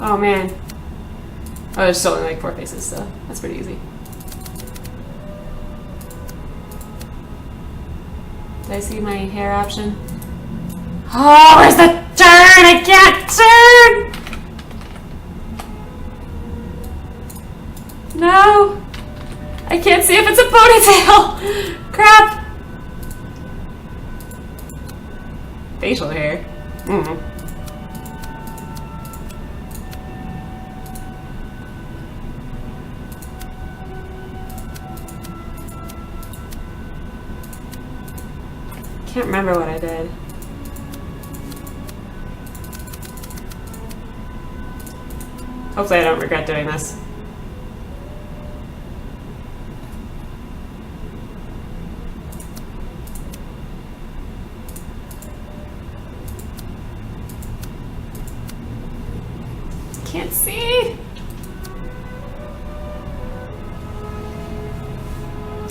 Oh man. Oh, there's still only like 4 faces, so that's pretty easy. Did I see my hair option? Oh, where's the turn? I can't turn! No! I can't see if it's a ponytail! Crap! Facial hair. Can't remember what I did. Hopefully I don't regret doing this. Can't see.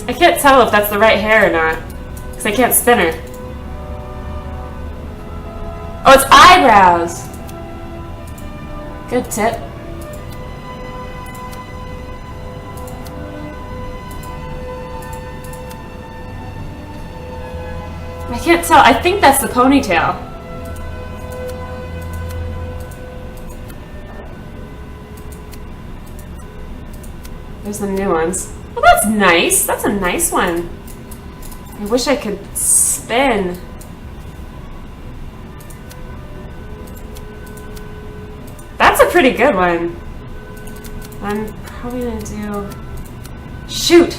I can't tell if that's the right hair or not, because I can't spin her. Oh, it's eyebrows. Good tip. I can't tell. I think that's the ponytail. There's some new ones. Well, that's nice. That's a nice one. I wish I could spin. That's a pretty good one. I'm probably gonna do... Shoot!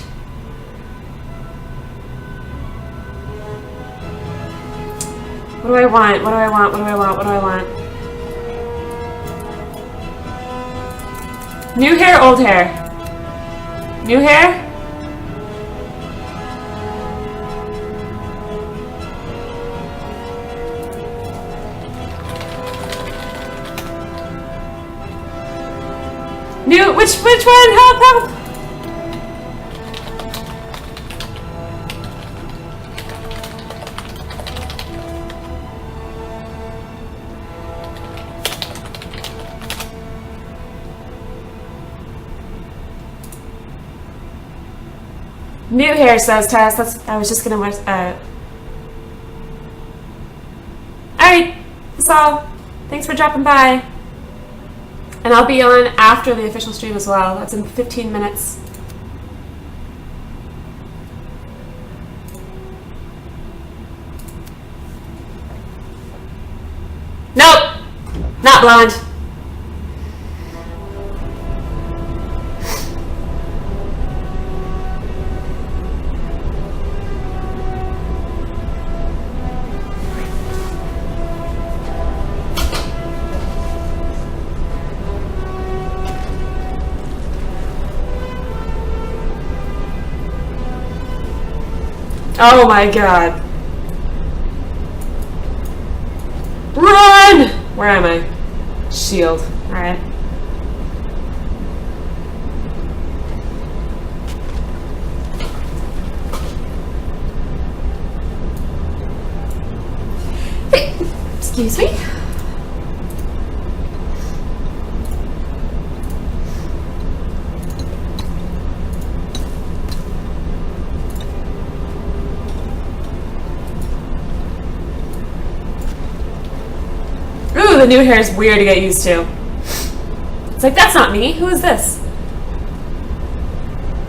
What do I want? What do I want? What do I want? What do I want? New hair, old hair? New hair? New, which one? Help! New hair, says Tess. I was just gonna watch. Alright, that's all. Thanks for dropping by. And I'll be on after the official stream as well. That's in 15 minutes. Nope! Not blonde. Oh my god. Run! Where am I? Shield. Alright. Hey, excuse me. The new hair is weird to get used to. It's like, that's not me. Who is this?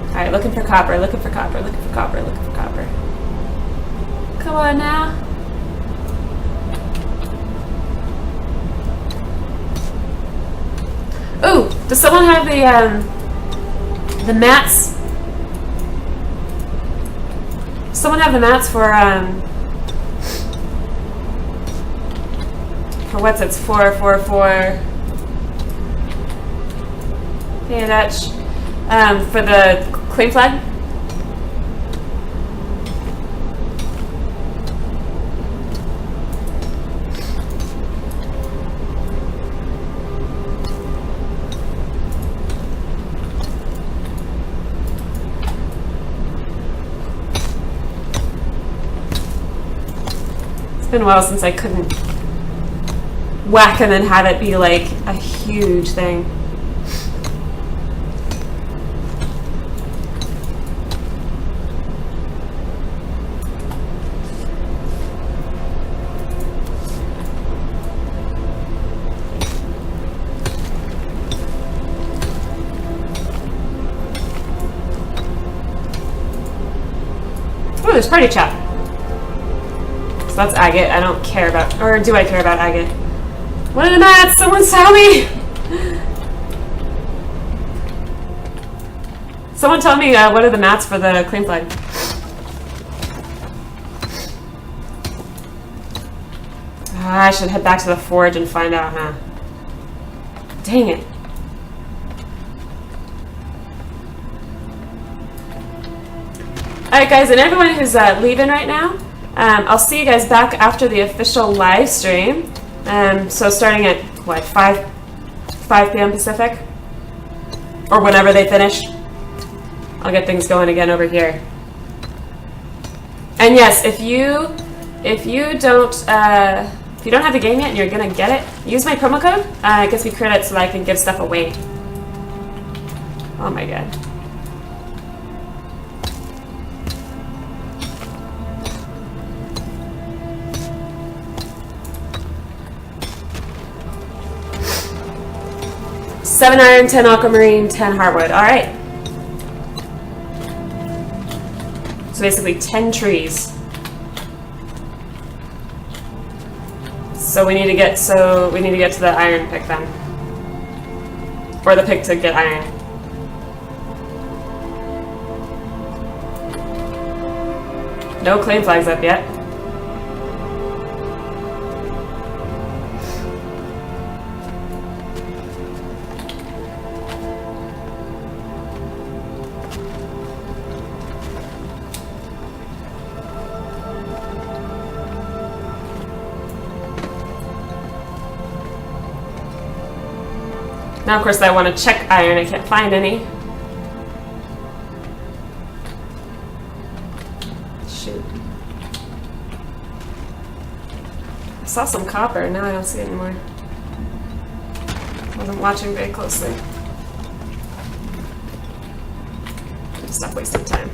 Alright, looking for copper, looking for copper, looking for copper, looking for copper. Come on now. Ooh, does someone have the mats? Someone have the mats for what's it's 444. Hey Dutch. For the claim flag. It's been a while since I couldn't whack and then have it be like a huge thing. Oh, there's party chat. So that's agate. I don't care about, or do I care about agate? What are the mats? Someone tell me! Someone tell me what are the mats for the claim flag? I should head back to the forge and find out, huh? Dang it. Alright guys, and everyone who's leaving right now, I'll see you guys back after the official live stream. So starting at, what, 5 p.m. Pacific? Or whenever they finish. I'll get things going again over here. And yes, if you don't have the game yet and you're gonna get it, use my promo code. It gets me credits so that I can give stuff away. Oh my god. Seven iron, 10 aquamarine, 10 hardwood. All right. So basically 10 trees. So we need to get to the iron pick then. Or the pick to get iron. No claim flags up yet. Now, of course, I want to check iron. I can't find any. Shoot. I saw some copper. Now I don't see it anymore. I wasn't watching very closely. Stop wasting time.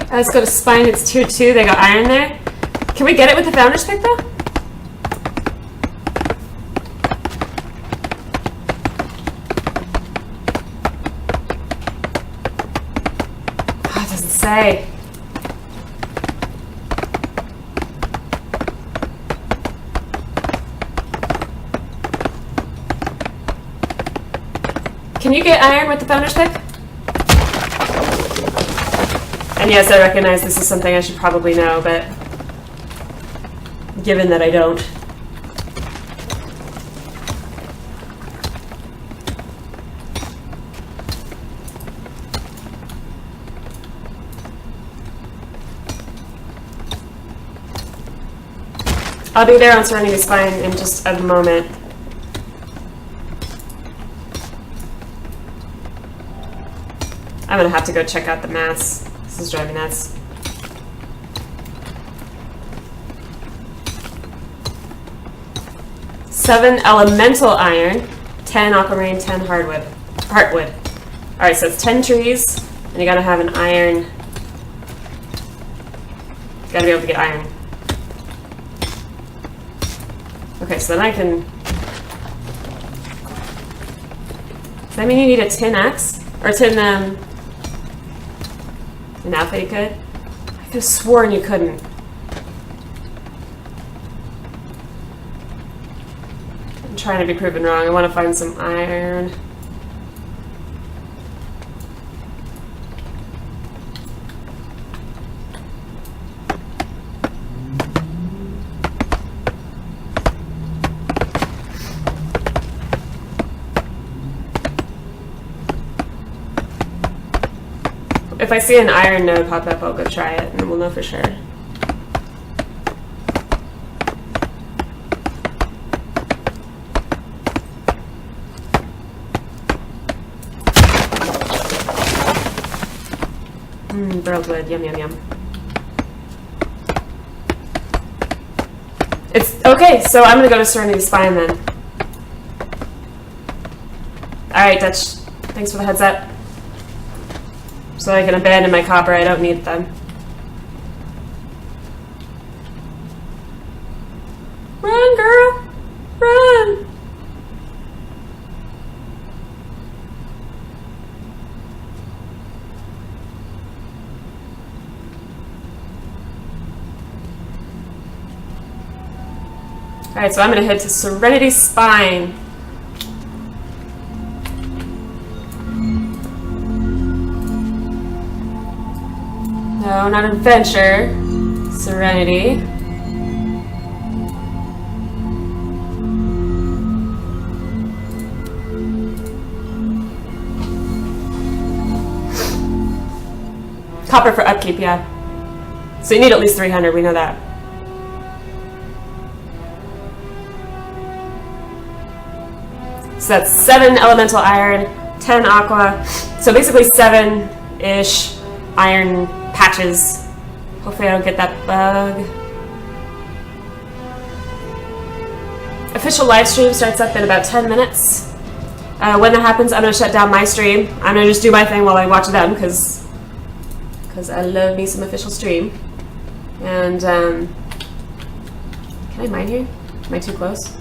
Let's go to Spine, it's tier 2, they got iron there. Can we get it with the founder's pick though? Oh, it doesn't say. Can you get iron with the founder's pick? And yes, I recognize this is something I should probably know, but given that I don't. I'll be there on Serenity Spine in just a moment. I'm gonna have to go check out the mats. This is driving me nuts. Seven elemental iron, 10 aquamarine, 10 heartwood. Alright, so it's 10 trees, and you gotta have an iron. You gotta be able to get iron. Okay, so then I can... Does that mean you need a tin axe? Or tin, an outfit you could? I could have sworn you couldn't. I'm trying to be proven wrong. I want to find some iron. If I see an iron node pop up, I'll go try it, and then we'll know for sure. Burled wood, yum yum yum. It's okay, so I'm gonna go to Serenity Spine then. Alright, Dutch. Thanks for the heads up. So I can abandon my copper, I don't need them. Run, girl! Run! Alright, so I'm going to head to Serenity Spine. No, not adventure. Serenity. Copper for upkeep, yeah. So you need at least 300, we know that. So that's 7 elemental iron, 10 aqua. So basically 7-ish iron patches. Hopefully I don't get that bug. Official live stream starts up in about 10 minutes. When that happens, I'm going to shut down my stream. I'm going to just do my thing while I watch them because I love me some official stream. And can I mine here? Am I too close?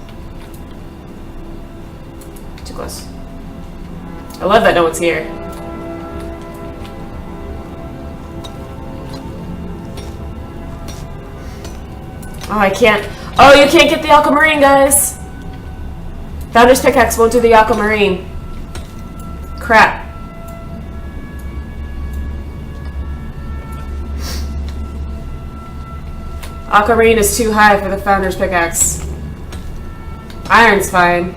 Too close. I love that no one's here. Oh, I can't. Oh, you can't get the aquamarine, guys. Founder's pickaxe won't do the aquamarine. Crap. Aquamarine is too high for the founder's pickaxe. Iron's fine.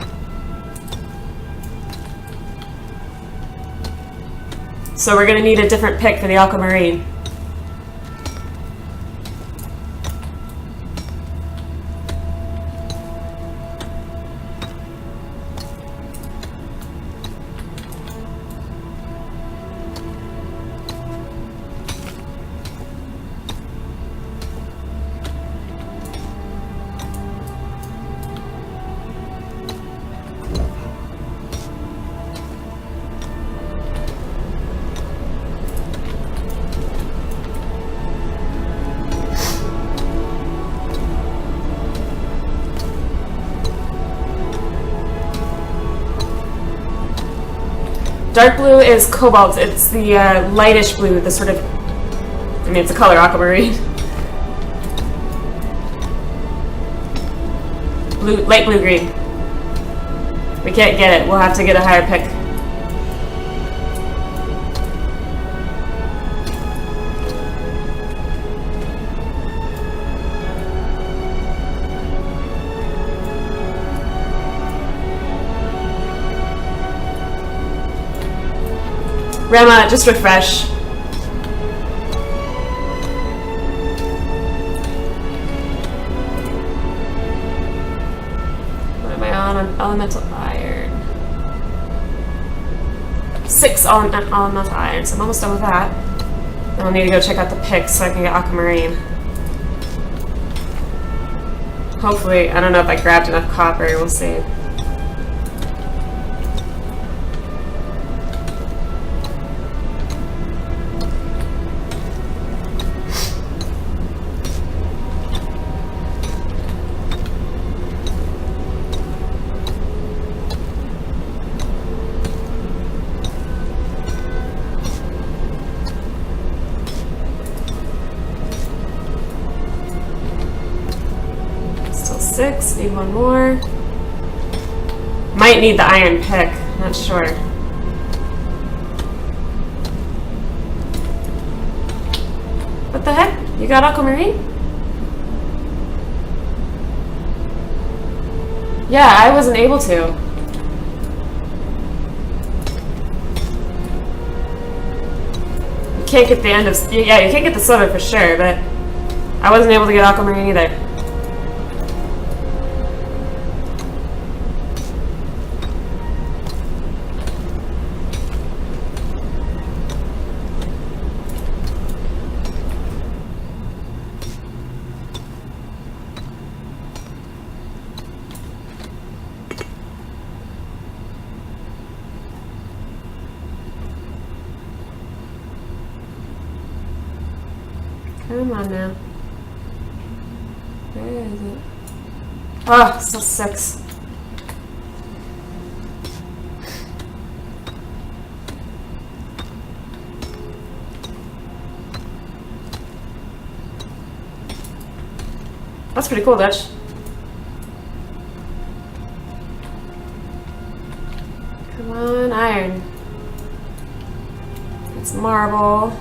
So we're gonna need a different pick for the aquamarine. Dark blue is cobalt. It's the lightish blue, the sort of, I mean, it's a color aquamarine. Blue, light blue green. We can't get it. We'll have to get a higher pick. Rema, just refresh. What am I on? Elemental iron. 6 elemental iron, so I'm almost done with that. Then I'll need to go check out the picks so I can get aquamarine. Hopefully, I don't know if I grabbed enough copper, we'll see. Need one more. Might need the iron pick. Not sure. What the heck? You got aquamarine? Yeah, I wasn't able to. You can't get the end of... Yeah, you can't get the silver for sure, but I wasn't able to get aquamarine either. Come on now. Where is it? Oh, still 6. That's pretty cool, Dutch. Come on, iron. It's marble.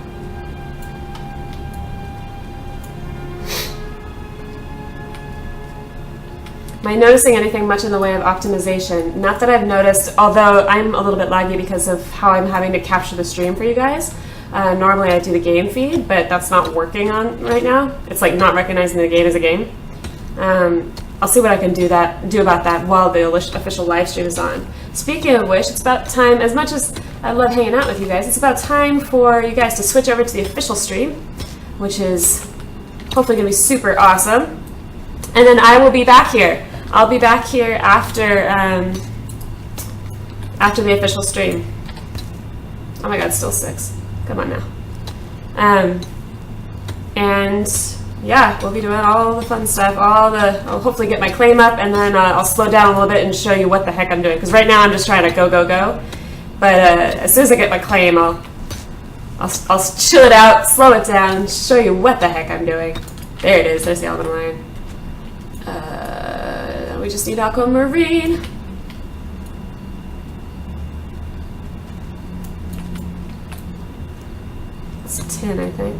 Am I noticing anything much in the way of optimization? Not that I've noticed, although I'm a little bit laggy because of how I'm having to capture the stream for you guys. Normally I do the game feed, but that's not working on right now. It's like not recognizing the game as a game. I'll see what I can do about that while the official live stream is on. Speaking of which, it's about time, as much as I love hanging out with you guys, it's about time for you guys to switch over to the official stream, which is hopefully going to be super awesome. And then I will be back here. I'll be back here after the official stream. Oh my god, still 6. Come on now. And yeah, we'll be doing all the fun stuff. I'll hopefully get my claim up, and then I'll slow down a little bit and show you what the heck I'm doing. Because right now I'm just trying to go. But as soon as I get my claim, I'll chill it out, slow it down, and show you what the heck I'm doing. There it is. There's the almond line. We just need aquamarine. It's a tin, I think.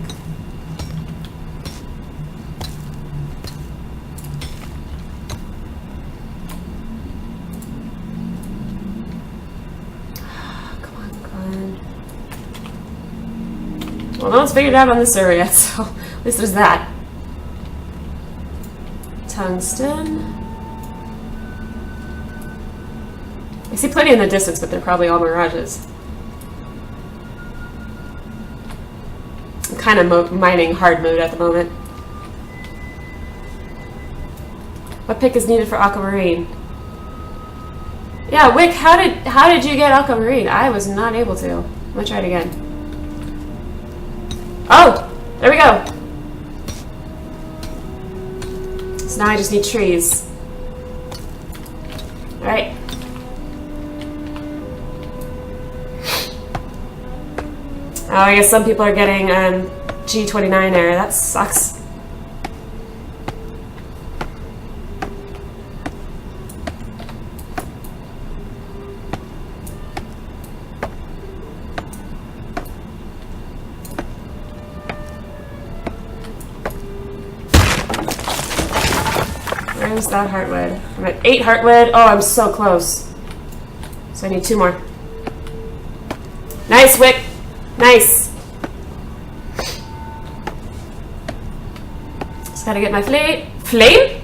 Come on. Well, no one's figured it out on this server yet, so at least there's that. Tungsten. I see plenty in the distance, but they're probably all mirages. I'm kind of mining hard mode at the moment. What pick is needed for aquamarine? Yeah, Wick, how did you get aquamarine? I was not able to. I'm gonna try it again. Oh, there we go. So now I just need trees. All right. Oh, I guess some people are getting G29 error. That sucks. Where's that heartwood? I'm at 8 heartwood. Oh, I'm so close. So I need 2 more. Nice, Wick. Nice. Just gotta get my flame?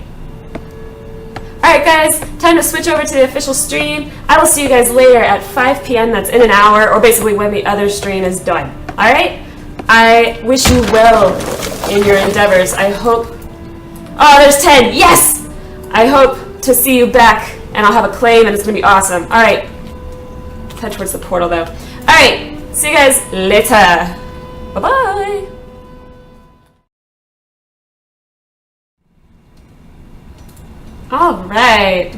Alright guys, time to switch over to the official stream. I will see you guys later at 5 p.m. That's in an hour, or basically when the other stream is done. Alright? I wish you well in your endeavors. I hope... Oh, there's 10! Yes! I hope to see you back, and I'll have a claim, and it's gonna be awesome. Alright. Head towards the portal though. Alright. See you guys later. Bye-bye. Alright.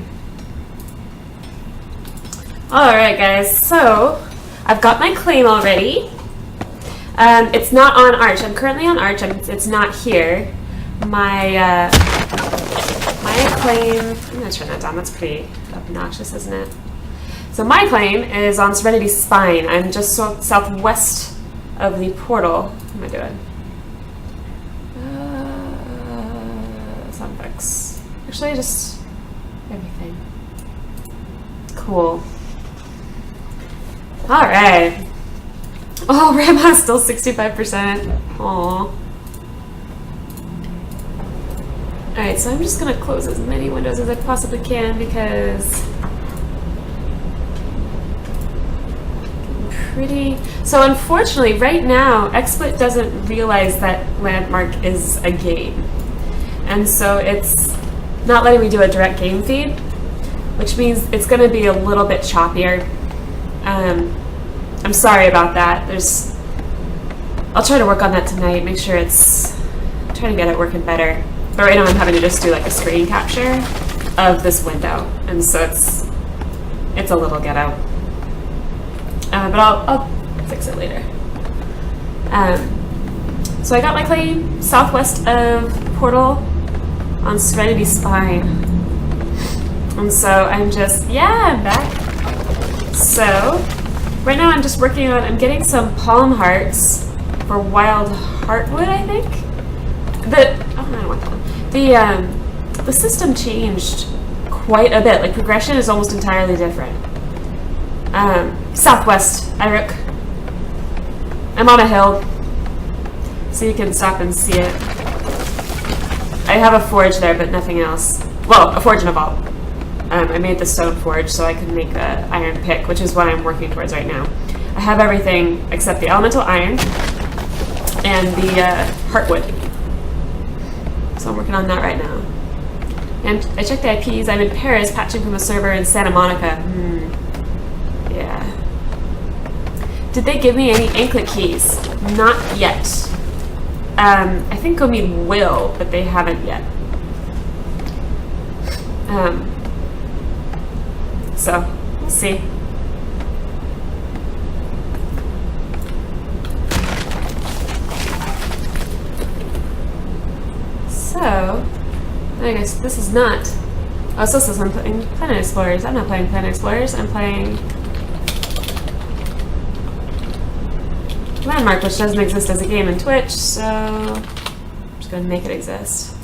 Alright, guys. So, I've got my claim already. It's not on Arch. I'm currently on Arch. It's not here. My claim, I'm going to turn that down. That's pretty obnoxious, isn't it? So my claim is on Serenity Spine. I'm just southwest of the portal. What am I doing? Sunfix. Actually, just everything. Cool. All right. Oh, Rama's still 65%. Aww. Alright, so I'm just going to close as many windows as I possibly can because So unfortunately, right now, XSplit doesn't realize that Landmark is a game. And so it's not letting me do a direct game feed, which means it's going to be a little bit choppier. I'm sorry about that. I'll try to work on that tonight, make sure try to get it working better. But right now I'm having to just do like a screen capture of this window. And so it's a little ghetto. But I'll fix it later. So I got my claim southwest of Portal on Serenity Spine. And so I'm back. So right now I'm just working on, I'm getting some palm hearts for wild heartwood, I think. I don't want that one. The system changed quite a bit. Like progression is almost entirely different. Southwest, Iruk. I'm on a hill, so you can stop and see it. I have a forge there, but nothing else. Well, a forge and a vault. I made the stone forge so I could make the iron pick, which is what I'm working towards right now. I have everything except the elemental iron and the heartwood. So I'm working on that right now. And I checked the IPs. I'm in Paris, patching from a server in Santa Monica. Yeah. Did they give me any anklet keys? Not yet. I think Gomid will, but they haven't yet. So, we'll see. So, I guess this is not... Oh, so this is I'm playing Planet Explorers. I'm not playing Planet Explorers. I'm playing Landmark, which doesn't exist as a game in Twitch, so I'm just going to make it exist.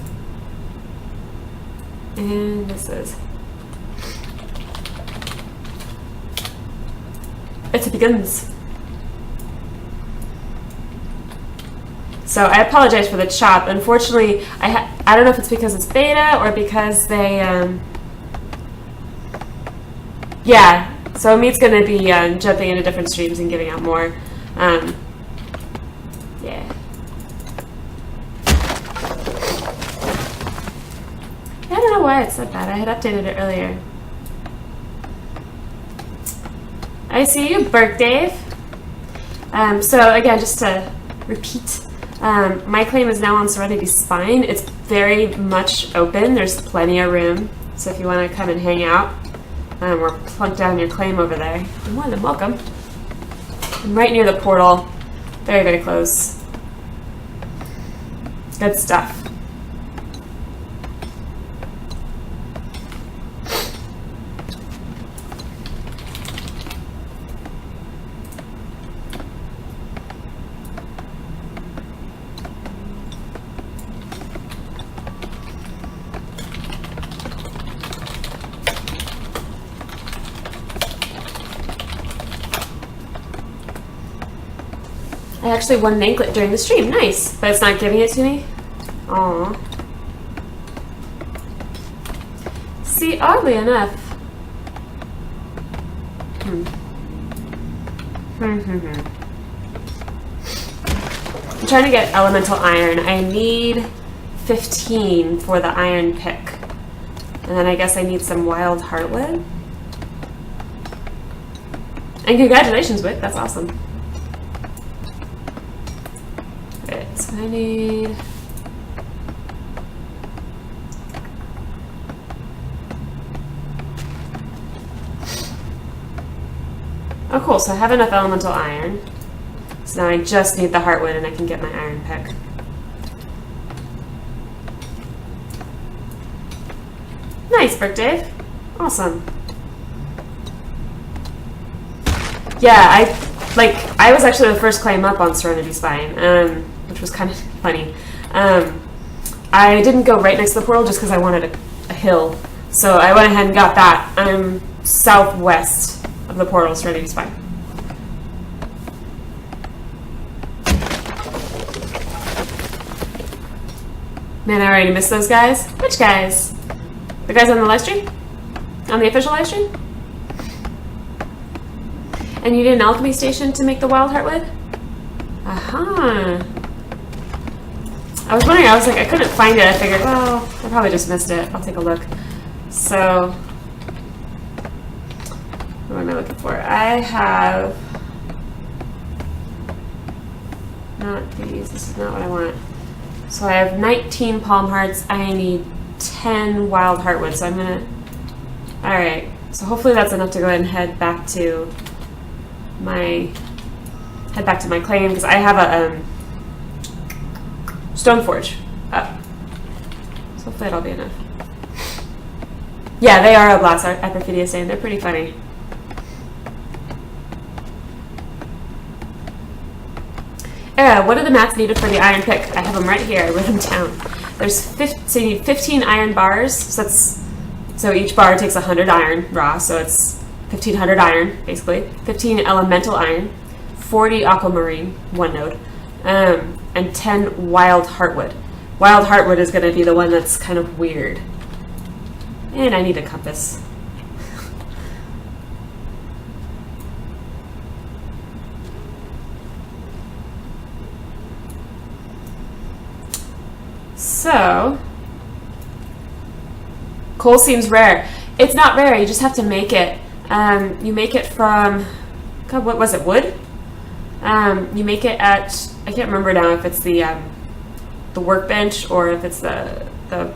And this is... It begins. So I apologize for the chop. Unfortunately, I don't know if it's because it's beta or because they... Yeah, so Meat's going to be jumping into different streams and giving out more. Yeah. I don't know why it said that. I had updated it earlier. I see you, Burke Dave. So again, just to repeat, my claim is now on Serenity Spine. It's very much open. There's plenty of room. So if you want to come and hang out or plunk down your claim over there, you're more than welcome. I'm right near the portal. Very, very close. Good stuff. I actually won an anklet during the stream. Nice. But it's not giving it to me? Aww. See, oddly enough... I'm trying to get elemental iron. I need 15 for the iron pick. And then I guess I need some wild heartwood. And congratulations, Wick. That's awesome. So I need... Oh cool, so I have enough elemental iron. So now I just need the heartwood and I can get my iron pick. Nice, Brick Dave. Awesome. Yeah, I was actually the first claim up on Serenity Spine, which was kind of funny. I didn't go right next to the portal just because I wanted a hill. So I went ahead and got that. I'm southwest of the portal, Serenity Spine. Man, I already missed those guys. Which guys? The guys on the live stream? On the official live stream? And you did an alchemy station to make the wild heartwood? Aha. I was wondering, I couldn't find it. I figured, well, I probably just missed it. I'll take a look. So, what am I looking for? I have, not these, this is not what I want. So I have 19 palm hearts. I need 10 wild heartwood. So I'm gonna, all right. So hopefully that's enough to go ahead and head back to my claim, because I have a stone forge up. So hopefully that'll be enough. Yeah, they are a blast at Perfidia saying they're pretty funny. What are the mats needed for the iron pick? I have them right here. I wrote them down. So you need 15 iron bars. So each bar takes 100 iron raw. So it's 1,500 iron, basically. 15 elemental iron, 40 aquamarine, 1 node, and 10 wild heartwood. Wild heartwood is going to be the one that's kind of weird. And I need a compass. So, coal seems rare. It's not rare, you just have to make it. You make it from, God, what was it, wood? You make it at, I can't remember now if it's the workbench or if it's the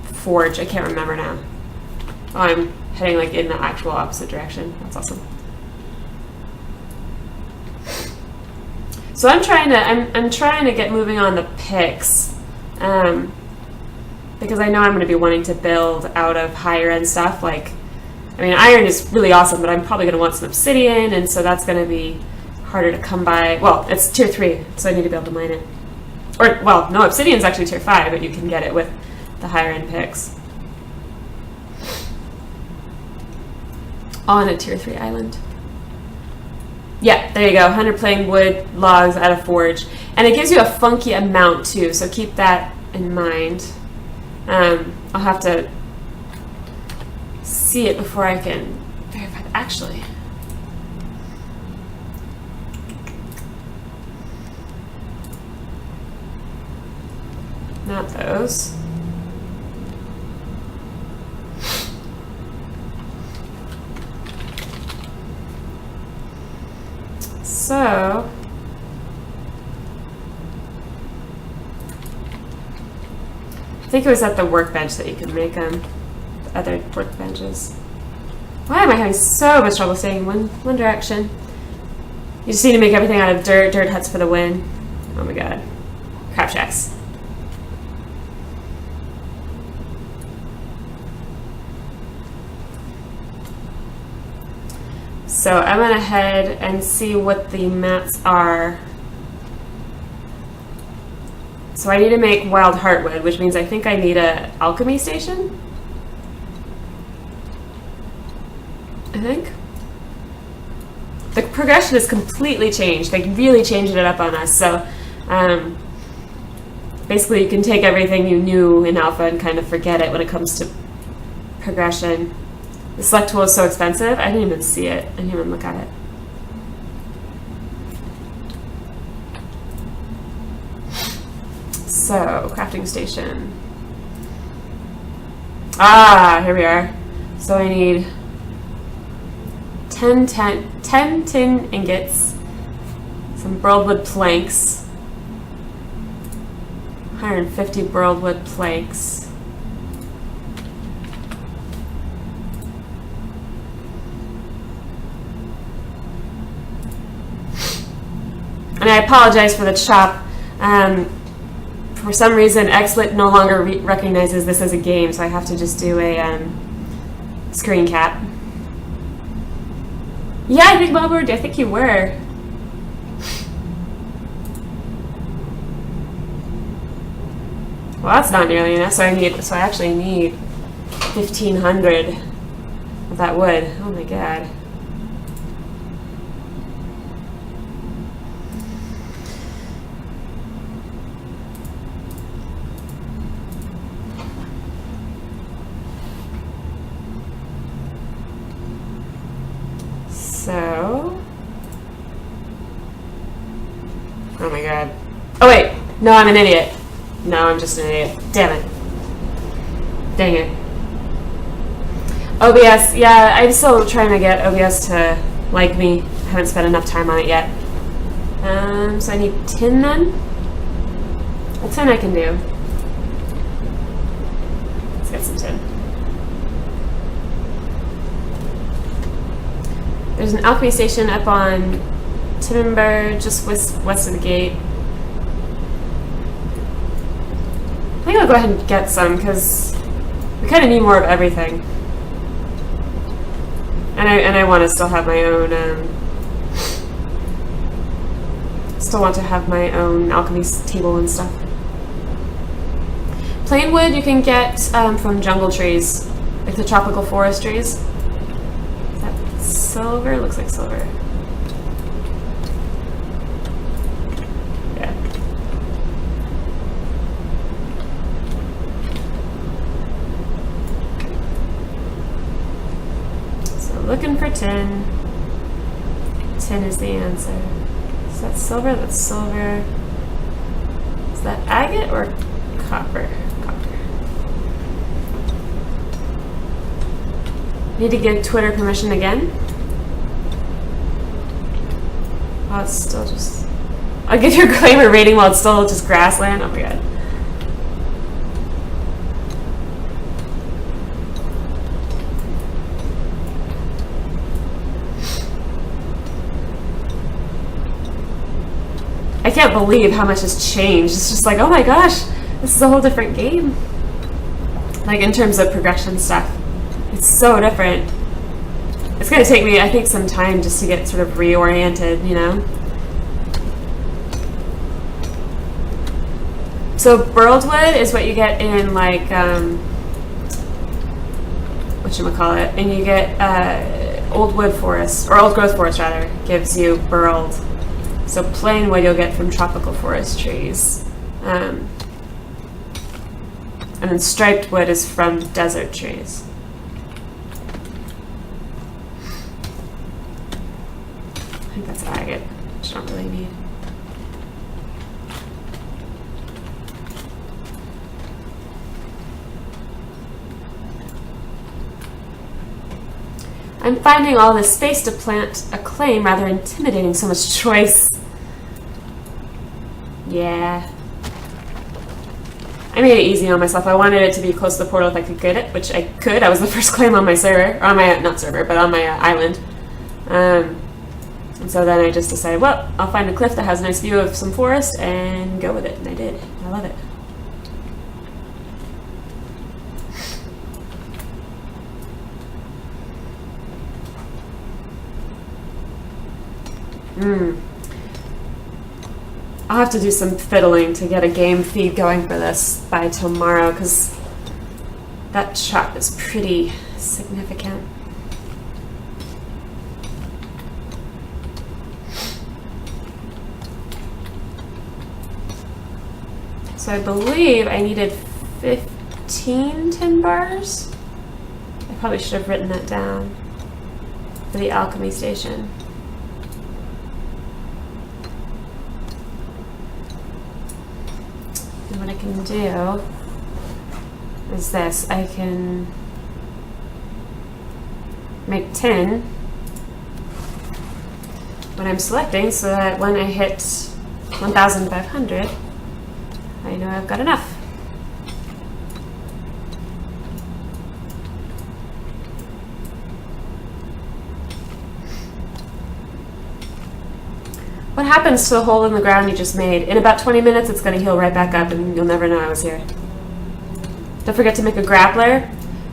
forge. I can't remember now. Oh, I'm heading like in the actual opposite direction. That's awesome. So I'm trying to get moving on the picks. Because I know I'm going to be wanting to build out of higher end stuff. Like, I mean, iron is really awesome, but I'm probably going to want some obsidian, and so that's going to be harder to come by. Well, it's tier 3, so I need to be able to mine it. Or, well, no, obsidian's actually tier 5, but you can get it with the higher end picks. On a tier 3 island. Yeah, there you go. 100 plain wood logs at a forge. And it gives you a funky amount too, so keep that in mind. I'll have to see it before I can verify that. Actually, not those. So, I think it was at the workbench that you could make them. The other workbenches. Why am I having so much trouble staying in one direction? You just need to make everything out of dirt huts for the win. Oh my god. Crap shacks. So I'm gonna head and see what the mats are. So I need to make wild heartwood, which means I think I need a alchemy station. I think. The progression has completely changed. They really changed it up on us. So basically you can take everything you knew in alpha and kind of forget it when it comes to progression. The select tool is so expensive, I didn't even see it. I didn't even look at it. So, crafting station. Ah, here we are. So I need 10 tin ingots, some burlwood planks, 150 burlwood planks, and I apologize for the chop. for some reason, XSplit no longer recognizes this as a game, so I have to just do a screen cap. Yeah, I think Bobboard, I think you were. Well, that's not nearly enough, so I actually need 1,500 of that wood. Oh my god. So, oh my god. Oh wait, no, I'm an idiot. No, I'm just an idiot. Damn it. Dang it. OBS, yeah, I'm still trying to get OBS to like me. I haven't spent enough time on it yet. So I need tin then? Well, tin I can do. Let's get some tin. There's an alchemy station up on Timber, just west of the gate. I think I'll go ahead and get some, because we kind of need more of everything. And I want to still have my own, still want to have my own alchemy table and stuff. Plain wood you can get from jungle trees, like the tropical forest trees. Is that silver? Looks like silver. Yeah. So looking for tin. Tin is the answer. Is that silver? That's silver. Is that agate or copper? Copper. Need to give Twitter permission again? Oh, it's still just... I'll give your claim a rating while it's still just grassland? Oh my god. I can't believe how much has changed. It's just like, oh my gosh, this is a whole different game. Like in terms of progression stuff. It's so different. It's going to take me, I think, some time just to get sort of reoriented, you know? So burled wood is what you get in like, whatchamacallit, and you get old wood forest, or old growth forest rather, gives you burled. So plain wood you'll get from tropical forest trees. And then striped wood is from desert trees. I think that's agate, which I don't really need. I'm finding all this space to plant a claim rather intimidating, so much choice. Yeah. I made it easy on myself. I wanted it to be close to the portal if I could get it, which I could. I was the first claim on my server, or on my, not server, but on my island. And so then I just decided, well, I'll find a cliff that has a nice view of some forest and go with it, and I did. I love it. I'll have to do some fiddling to get a game feed going for this by tomorrow, because that chop is pretty significant. So I believe I needed 15 tin bars. I probably should have written that down for the alchemy station. And what I can do is this. I can make tin when I'm selecting, so that when I hit 1,500, I know I've got enough. What happens to the hole in the ground you just made? In about 20 minutes, it's going to heal right back up, and you'll never know I was here. Don't forget to make a grappler.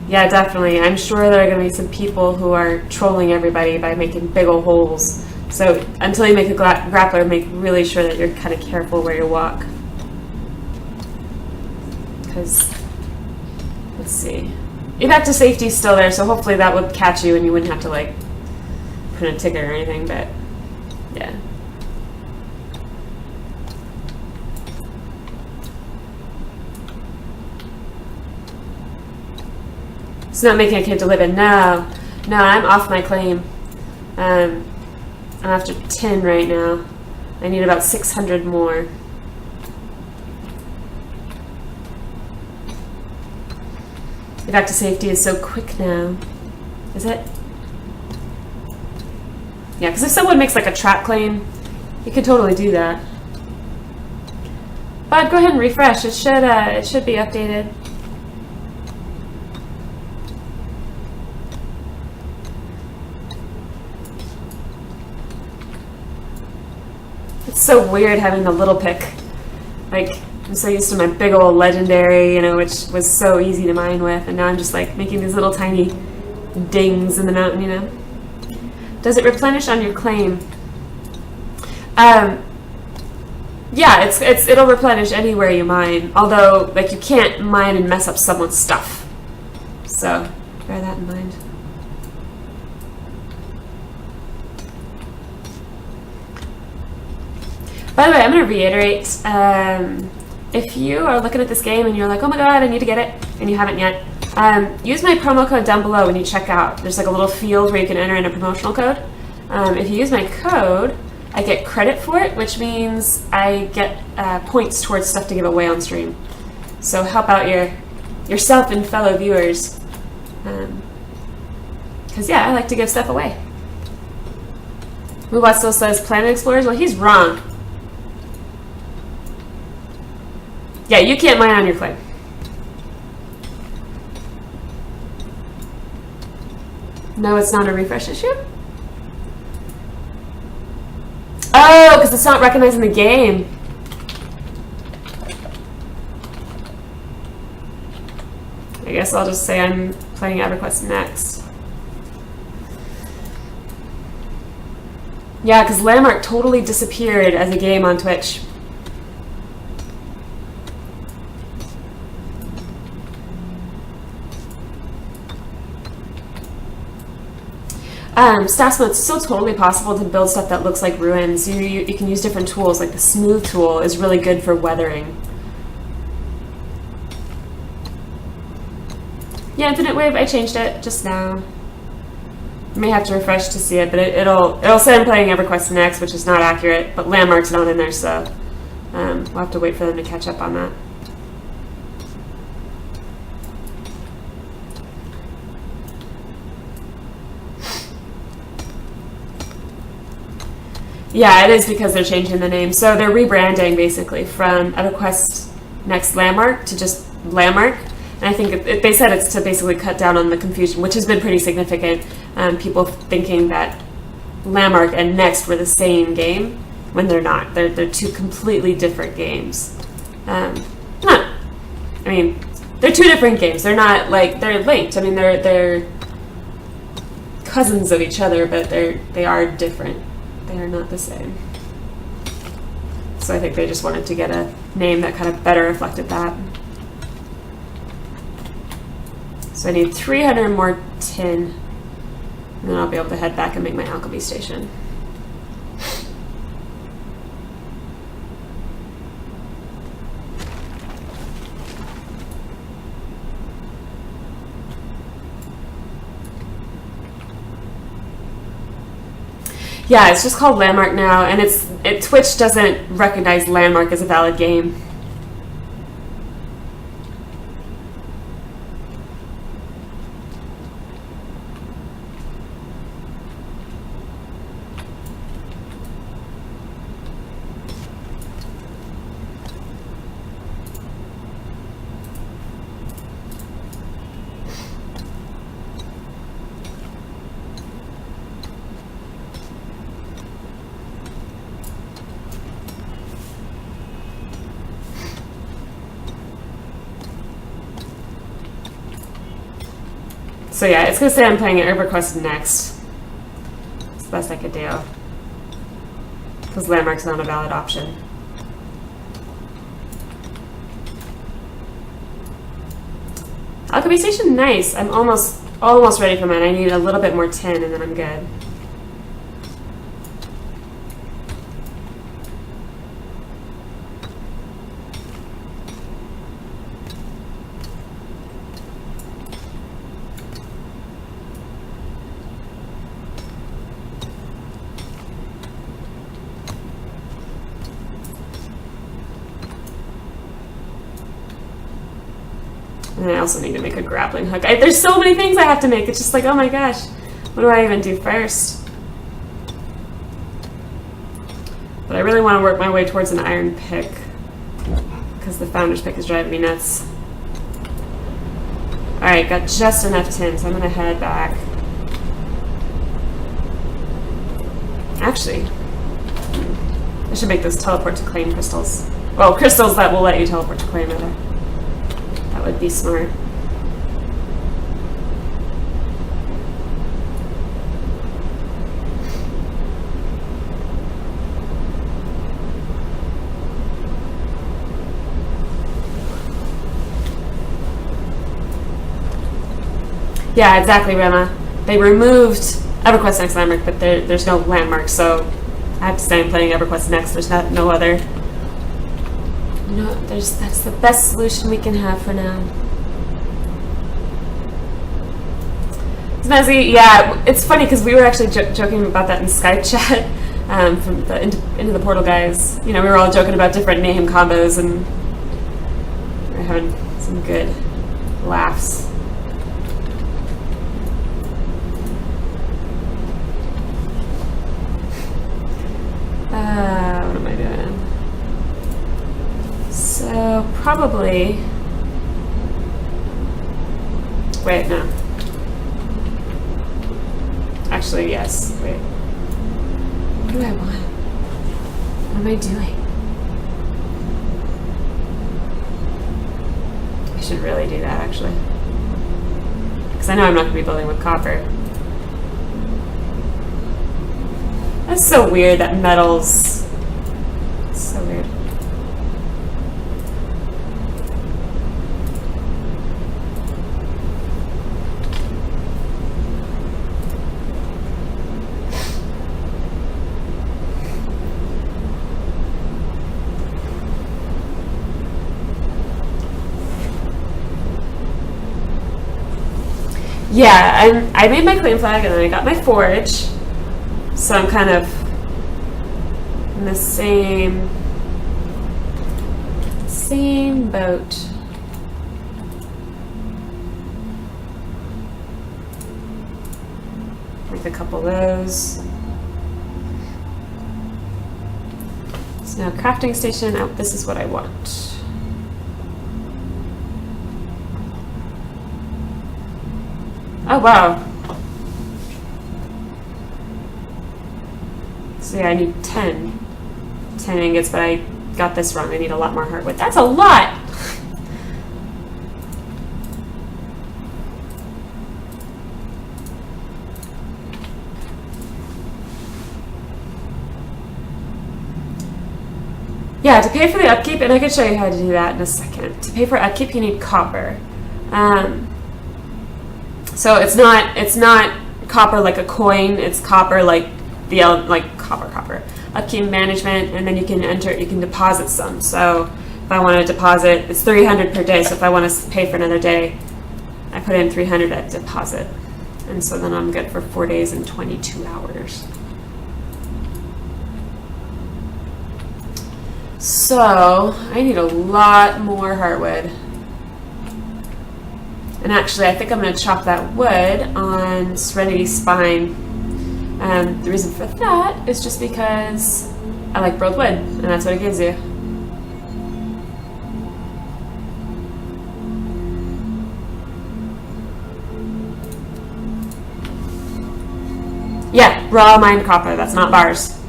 Yeah, definitely. I'm sure there are going to be some people who are trolling everybody by making big old holes. So until you make a grappler, make really sure that you're kind of careful where you walk. Because, let's see. Evac safety is still there, so hopefully that would catch you and you wouldn't have to, like, print a ticket or anything, but, yeah. It's not making a cave to live in. No, I'm off my claim. I'm after 10 right now. I need about 600 more. Evac to safety is so quick now. Is it? Yeah, because if someone makes like a trap claim, you could totally do that. But go ahead and refresh. It should be updated. It's so weird having the little pick. Like, I'm so used to my big old legendary, you know, which was so easy to mine with, and now I'm just like making these little tiny dings in the mountain, you know. Does it replenish on your claim? Yeah, it'll replenish anywhere you mine. Although, like, you can't mine and mess up someone's stuff. So bear that in mind. By the way, I'm going to reiterate, if you are looking at this game and you're like, oh my god, I need to get it, and you haven't yet, use my promo code down below when you check out. There's like a little field where you can enter in a promotional code. If you use my code, I get credit for it, which means I get points towards stuff to give away on stream. So help out yourself and fellow viewers. Because yeah, I like to give stuff away. Mubot still says Planet Explorers. Well, he's wrong. Yeah, you can't mine on your claim. No, it's not a refresh issue? Oh, because it's not recognizing the game. I guess I'll just say I'm playing EverQuest next. Yeah, because Landmark totally disappeared as a game on Twitch. Stasmo, it's still totally possible to build stuff that looks like ruins. You can use different tools, like the smooth tool is really good for weathering. Yeah, Infinite Wave, I changed it just now. You may have to refresh to see it, but it'll say I'm playing EverQuest next, which is not accurate, but Landmark's not in there, so we'll have to wait for them to catch up on that. Yeah, it is because they're changing the name. So they're rebranding basically from EverQuest Next Landmark to just Landmark. And I think they said it's to basically cut down on the confusion, which has been pretty significant. People thinking that Landmark and Next were the same game when they're not. They're two completely different games. I mean, they're two different games. They're not like they're linked. I mean, they're cousins of each other, but they are different. They are not the same. So I think they just wanted to get a name that kind of better reflected that. So I need 300 more tin, and then I'll be able to head back and make my alchemy station. Yeah, it's just called Landmark now, and Twitch doesn't recognize Landmark as a valid game. So yeah, it's gonna say I'm playing EverQuest next. It's the best I could do. Because landmark's not a valid option. Alchemy station, nice. I'm almost ready for mine. I need a little bit more tin and then I'm good. And I also need to make a grappling hook. There's so many things I have to make. It's just like, oh my gosh, what do I even do first? But I really want to work my way towards an iron pick because the founder's pick is driving me nuts. Alright, got just enough tin, so I'm going to head back. Actually, I should make those teleport to claim crystals. Well, crystals that will let you teleport to claim, rather. That would be smart. Yeah, exactly, Rema. They removed EverQuest Next Landmark, but there's no landmark, so I have to say I'm playing EverQuest Next. There's no other. No, that's the best solution we can have for now. Smezzy, yeah, it's funny because we were actually joking about that in Skype chat from the Into the Portal guys. You know, we were all joking about different name combos and we were having some good laughs. What am I doing? So probably. Wait, no. Actually, yes. Wait. What do I want? What am I doing? I should really do that, actually. Because I know I'm not going to be building with copper. That's so weird that metals. It's so weird. Yeah, I made my claim flag and then I got my forge. So I'm kind of in the same boat. Make a couple of those. So now crafting station, oh, this is what I want. Oh wow. So yeah, I need 10 ingots, but I got this wrong. I need a lot more hardwood. That's a lot! Yeah, to pay for the upkeep, and I can show you how to do that in a second. To pay for upkeep, you need copper. So it's not copper like a coin. It's copper like copper. Upkeep management, and then you can deposit some. So if I want to deposit, it's 300 per day. So if I want to pay for another day, I put in 300 at deposit, and so then I'm good for 4 days and 22 hours. So I need a lot more hardwood. And actually, I think I'm going to chop that wood on Serenity's spine. The reason for that is just because I like broad wood, and that's what it gives you. Yeah, raw mined copper, that's not bars.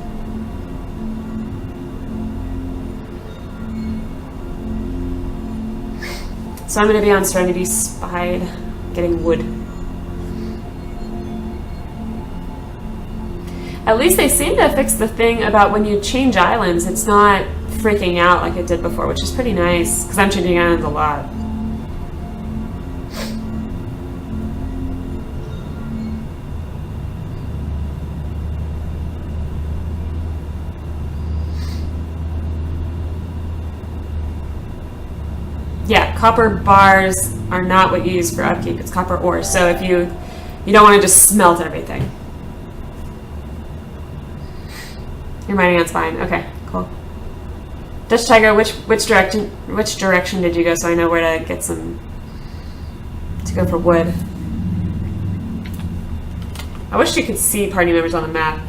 So I'm going to be on Serenity's spine getting wood. At least they seem to fix the thing about when you change islands, it's not freaking out like it did before, which is pretty nice, because I'm changing islands a lot. Yeah, copper bars are not what you use for upkeep, it's copper ore, so if you don't want to just smelt everything. Your mining on's fine. Okay, cool. Dutch Tiger, which direction did you go so I know where to get some to go for wood? I wish you could see party members on the map.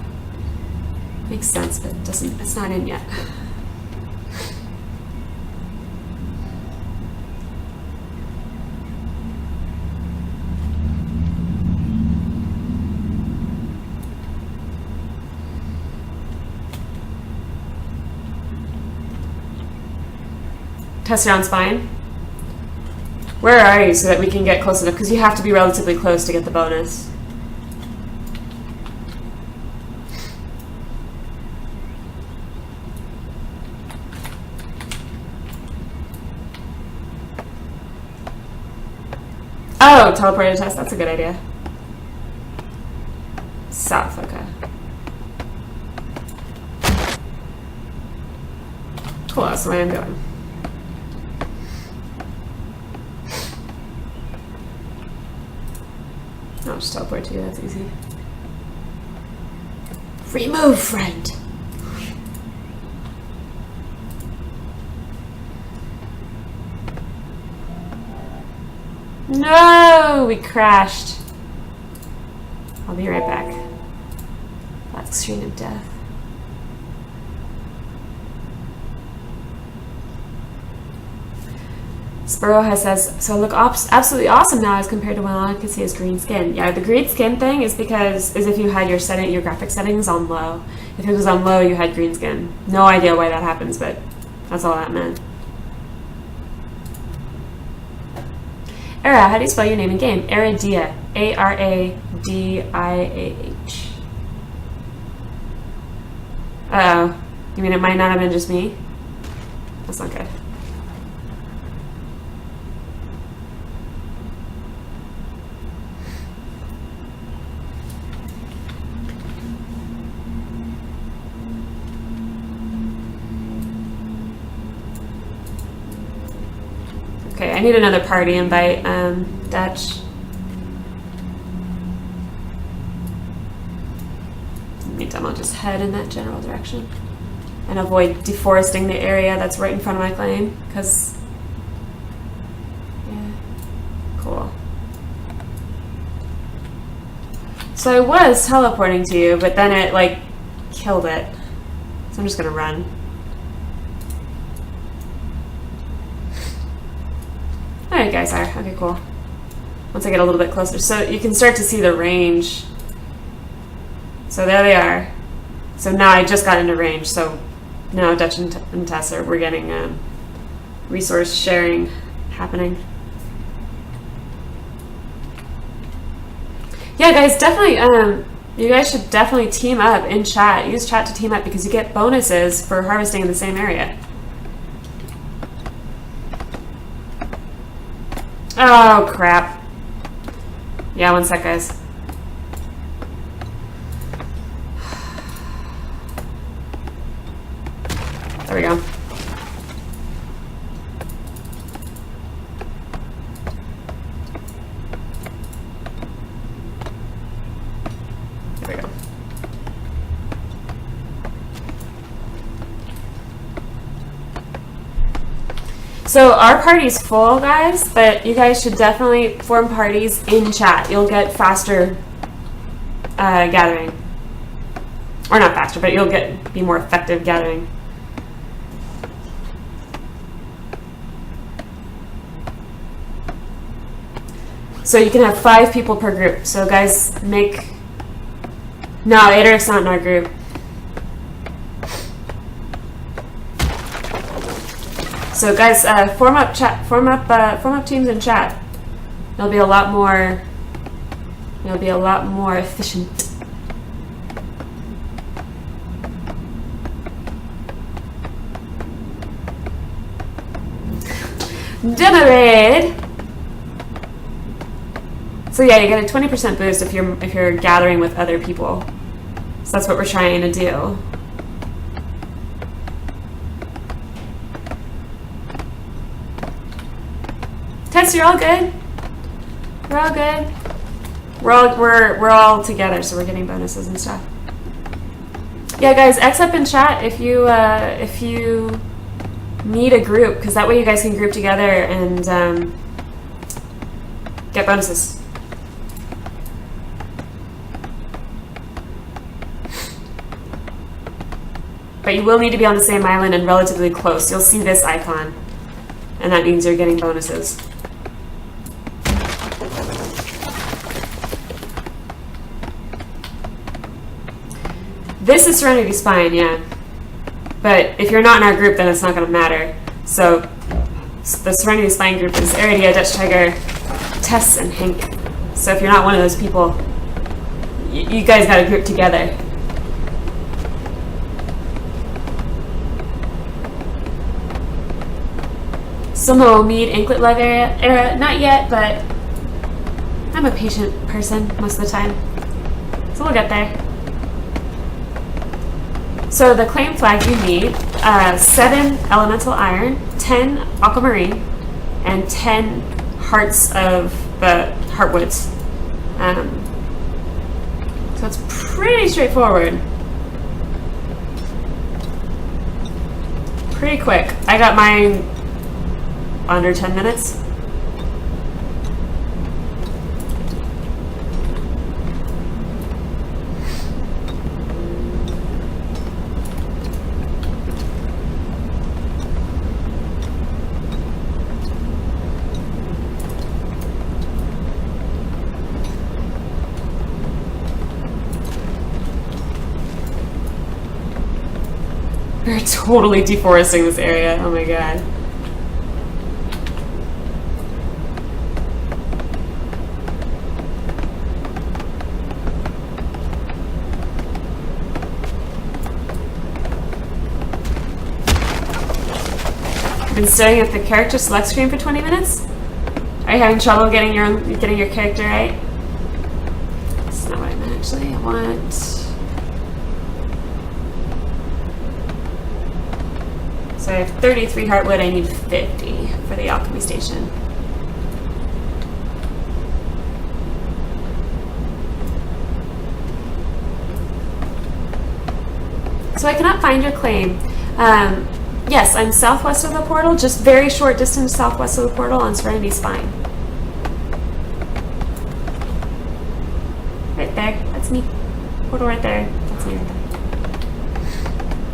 Makes sense, but it's not in yet. Tesseron's fine. Where are you so that we can get close enough? Because you have to be relatively close to get the bonus. Oh, teleported test. That's a good idea. South, okay. Cool, that's the way I'm going. I'll just teleport to you, that's easy. Free move, friend! No! We crashed. I'll be right back. Black screen of death. Sparrow says, so I look absolutely awesome now as compared to when all I could see is green skin. Yeah, the green skin thing is because if you had your graphic settings on low. If it was on low, you had green skin. No idea why that happens, but that's all that meant. Ara, how do you spell your name in game? Aradia. A-R-A-D-I-A-H. Uh-oh. You mean it might not have been just me? That's not good. Okay, I need another party invite, Dutch. Meantime, I'll just head in that general direction and avoid deforesting the area that's right in front of my claim, because, yeah, cool. So I was teleporting to you, but then it, like, killed it. So I'm just gonna run. There you guys are. Okay, cool. Once I get a little bit closer. So you can start to see the range. So there they are. So now I just got into range. So now Dutch and Tess we're getting resource sharing happening. Yeah, guys, definitely. You guys should definitely team up in chat. Use chat to team up because you get bonuses for harvesting in the same area. Oh, crap. Yeah, one sec, guys. There we go. There we go. So our party's full, guys, but you guys should definitely form parties in chat. You'll get faster gathering. Or not faster, but you'll be more effective gathering. So you can have 5 people per group. So guys, make... No, Aderic's not in our group. So guys, form up teams in chat. It'll be a lot more efficient. Demerade. So yeah, you get a 20% boost if you're gathering with other people. So that's what we're trying to do. Tess, you're all good? We're all good? We're all together, so we're getting bonuses and stuff. Yeah, guys, X up in chat if you need a group, because that way you guys can group together and get bonuses. But you will need to be on the same island and relatively close. You'll see this icon, and that means you're getting bonuses. This is Serenity Spine, yeah. But if you're not in our group, then it's not going to matter. So the Serenity Spine group is Aridia, Dutch Tiger, Tess, and Hank. So if you're not one of those people, you guys got to group together. Samo Mead Anklet Live era, not yet, but I'm a patient person most of the time. So we'll get there. So the claim flag you need, 7 elemental iron, 10 aquamarine, and 10 hearts of the heartwoods. So it's pretty straightforward. Pretty quick. I got mine under 10 minutes. We're totally deforesting this area. Oh my god. I've been staring at the character select screen for 20 minutes. Are you having trouble getting your character right? That's not what I meant actually. I want... So I have 33 heartwood, I need 50 for the alchemy station. So I cannot find your claim. Yes, I'm southwest of the portal, just very short distance southwest of the portal on Serenity Spine. Right there, that's me. Portal right there, that's me right there.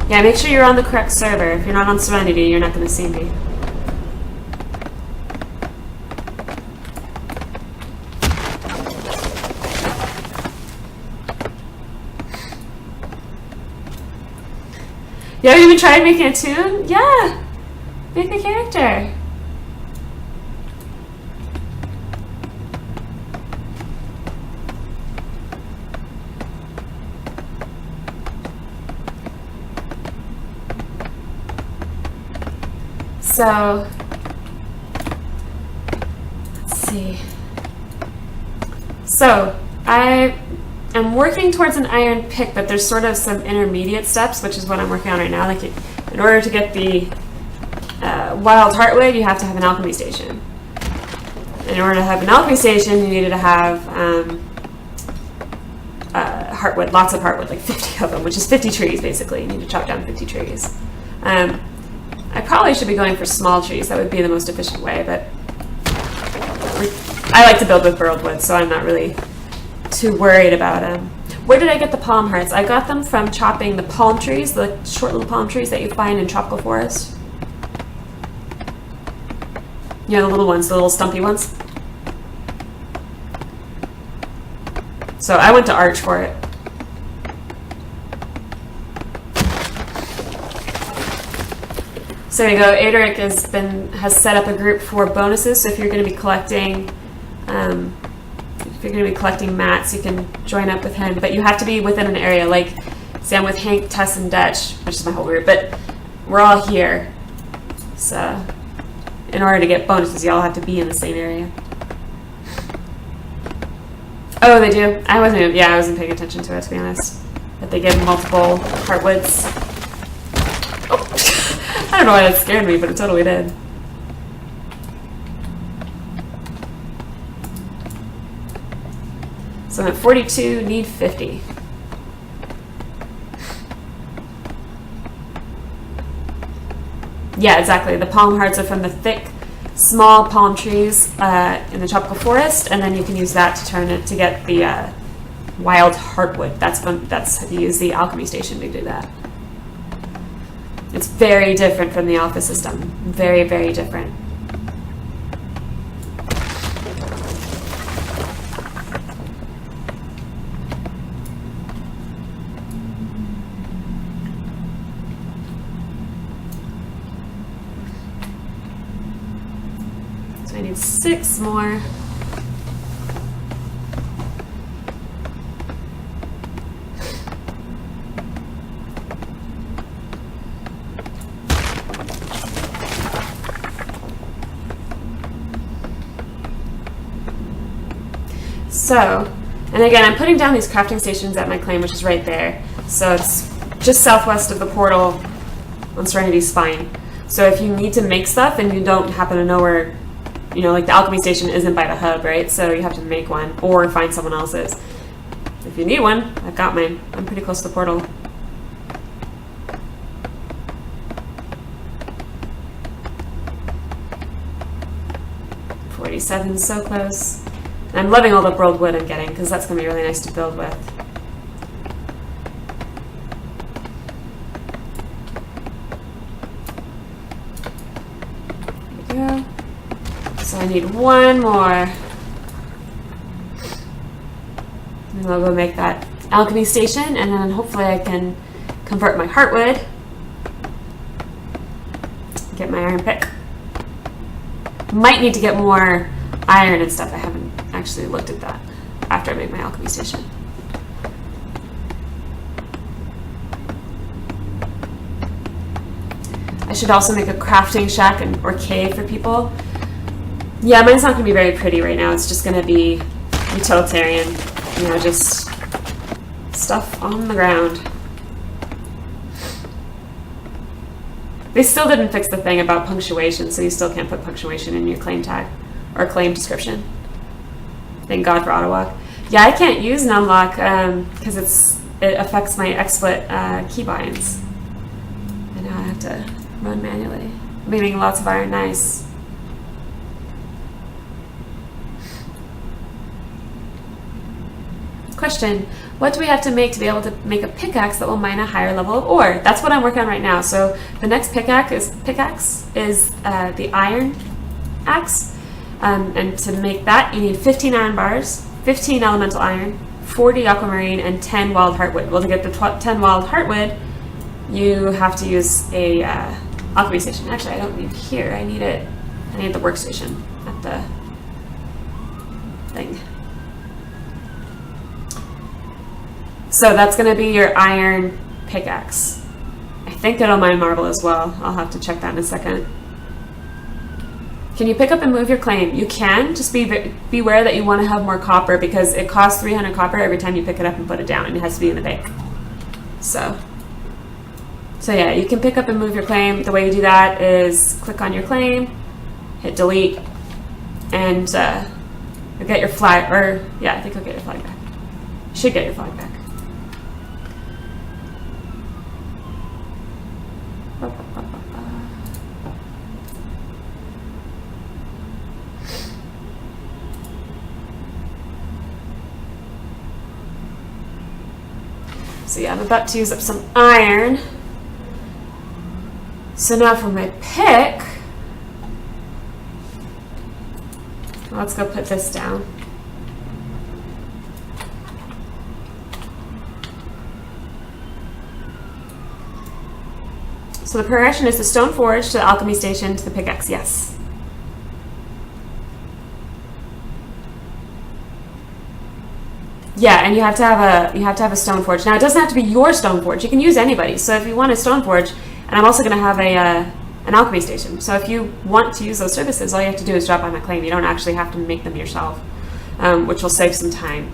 Yeah, make sure you're on the correct server. If you're not on Serenity, you're not going to see me. You haven't even tried making a tune? Yeah! Make a character. So, let's see. So, I am working towards an iron pick, but there's sort of some intermediate steps, which is what I'm working on right now. Like, in order to get the wild heartwood, you have to have an alchemy station. In order to have an alchemy station, you needed to have heartwood, lots of heartwood, like 50 of them, which is 50 trees, basically. You need to chop down 50 trees. I probably should be going for small trees. That would be the most efficient way, but I like to build with burled wood, so I'm not really too worried about them. Where did I get the palm hearts? I got them from chopping the palm trees, the short little palm trees that you find in tropical forest. You know, the little ones, the little stumpy ones. So I went to Arch for it. So there you go. Adric has set up a group for bonuses. So if you're going to be collecting, mats, you can join up with him. But you have to be within an area. Like, say I'm with Hank, Tess, and Dutch, which is my whole group. But we're all here. So in order to get bonuses, y'all have to be in the same area. Oh, they do? I wasn't paying attention to it, to be honest. But they give multiple heartwoods. Oh, I don't know why that scared me, but it totally did. So I'm at 42, need 50. Yeah, exactly. The palm hearts are from the thick, small palm trees in the tropical forest, and then you can use that to turn it to get the wild heartwood. That's you use the alchemy station to do that. It's very different from the alpha system. Very, very different. So I need 6 more. So, and again, I'm putting down these crafting stations at my claim, which is right there. So it's just southwest of the portal on Serenity's spine. So if you need to make stuff and you don't happen to know where, you know, like the alchemy station isn't by the hub, right? So you have to make one or find someone else's. If you need one, I've got mine. I'm pretty close to the portal. $47, so close. And I'm loving all the burled wood I'm getting because that's going to be really nice to build with. There we go. So I need 1 more. And I'll go make that alchemy station, and then hopefully I can convert my heartwood. Get my iron pick. Might need to get more iron and stuff. I haven't actually looked at that after I make my alchemy station. I should also make a crafting shack or cave for people. Yeah, mine's not going to be very pretty right now. It's just going to be utilitarian, you know, just stuff on the ground. They still didn't fix the thing about punctuation, so you still can't put punctuation in your claim tag or claim description. Thank God for AutoWalk. Yeah, I can't use numlock because it affects my XSplit keybinds. And now I have to run manually. I'm making lots of iron. Nice. Question: what do we have to make to be able to make a pickaxe that will mine a higher level of ore? That's what I'm working on right now. So the next pickaxe is the iron axe. And to make that, you need 15 iron bars, 15 elemental iron, 40 aquamarine, and 10 wild heartwood. Well, to get the 10 wild heartwood, you have to use a alchemy station. Actually, I don't need here. I need the workstation at the thing. So that's going to be your iron pickaxe. I think it'll mine marble as well. I'll have to check that in a second. Can you pick up and move your claim? You can. Just beware that you want to have more copper because it costs 300 copper every time you pick it up and put it down, and it has to be in the bank. So yeah, you can pick up and move your claim. The way you do that is click on your claim, hit delete, and you'll get your flag. Or yeah, I think you'll get your flag back. You should get your flag back. So yeah, I'm about to use up some iron. So now for my pick, let's go put this down. So the progression is the stone forge to the alchemy station to the pickaxe, yes. Yeah, and you have to have a stone forge. Now it doesn't have to be your stone forge. You can use anybody's. So if you want a stone forge, and I'm also going to have an an alchemy station. So if you want to use those services, all you have to do is drop on that claim. You don't actually have to make them yourself, which will save some time.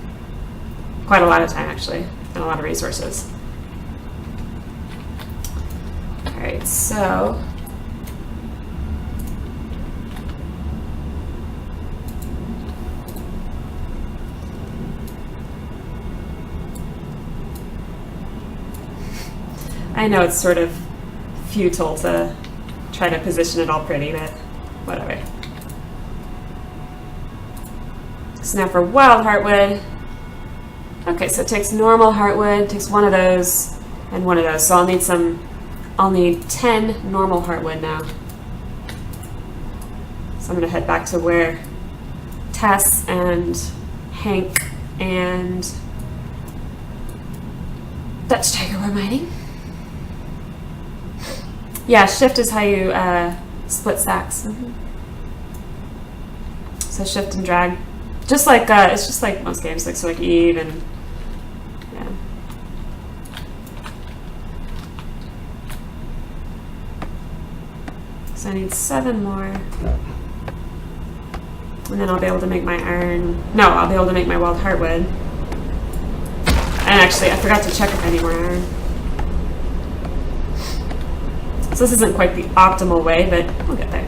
Quite a lot of time, actually, and a lot of resources. Alright, so... I know it's sort of futile to try to position it all pretty, but whatever. So now for wild heartwood. Okay, so it takes normal heartwood, takes one of those and one of those. So I'll need 10 normal heartwood now. So I'm gonna head back to where Tess and Hank and Dutch Tiger were mining. Yeah, shift is how you split stacks. So shift and drag, just like it's just like most games, like so like Eve and yeah. So I need 7 more, and then I'll be able to make my iron. No, I'll be able to make my wild heartwood. And actually, I forgot to check if I need more iron. So this isn't quite the optimal way, but we'll get there.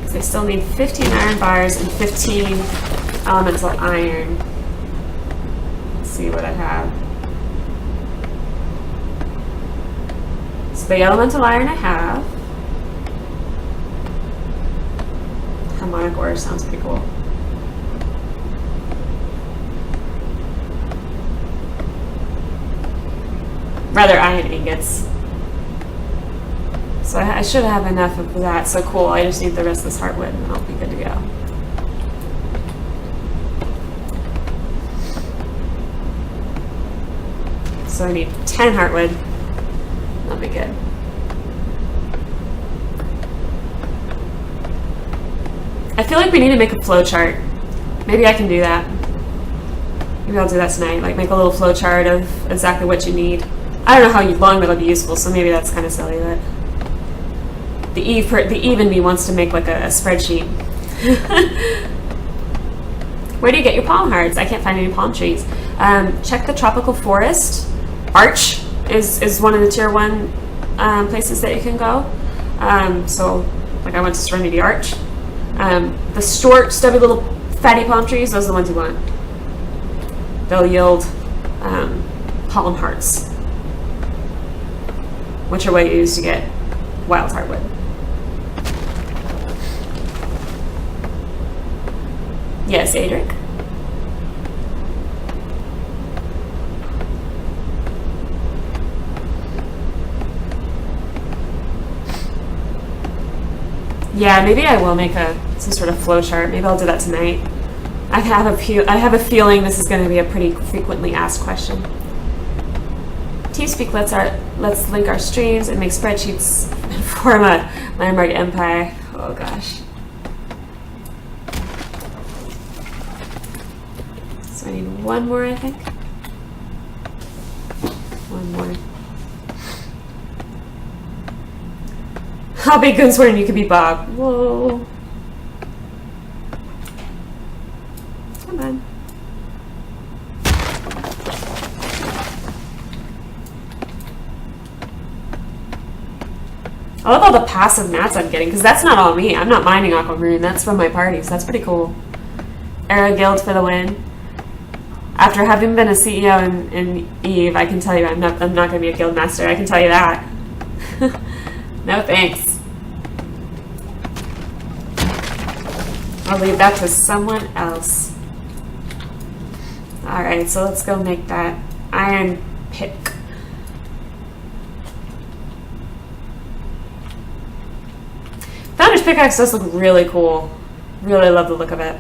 Because I still need 15 iron bars and 15 elemental iron. Let's see what I have. So the elemental iron I have. Harmonic ore sounds pretty cool. Rather, iron ingots. So I should have enough of that. So cool, I just need the rest of this heartwood and I'll be good to go. So I need 10 heartwood. That'll be good. I feel like we need to make a flow chart. Maybe I can do that. Maybe I'll do that tonight. Like make a little flow chart of exactly what you need. I don't know how long that'll be useful, so maybe that's kind of silly. But the Eve in me wants to make like a spreadsheet. Where do you get your palm hearts? I can't find any palm trees. Check the tropical forest. Arch is one of the tier 1 places that you can go. So like I went to Serenity Arch. The short, stubby little fatty palm trees, those are the ones you want. They'll yield palm hearts, which are what you use to get wild heartwood. Yes, Adric. Yeah, maybe I will make some sort of flow chart. Maybe I'll do that tonight. I have a feeling this is going to be a pretty frequently asked question. TeamSpeak let's link our streams and make spreadsheets and form a landmark empire. Oh gosh. So I need 1 more, I think. 1 more. I'll be Gunsword and you could be Bob. Whoa. Come on. I love all the passive mats I'm getting, because that's not all me. I'm not mining aquamarine. That's from my party, so that's pretty cool. Era Guild for the win. After having been a CEO in Eve, I can tell you I'm not going to be a guild master. I can tell you that. No thanks. I'll leave that to someone else. Alright, so let's go make that iron pick. Founder's pickaxe does look really cool. Really love the look of it.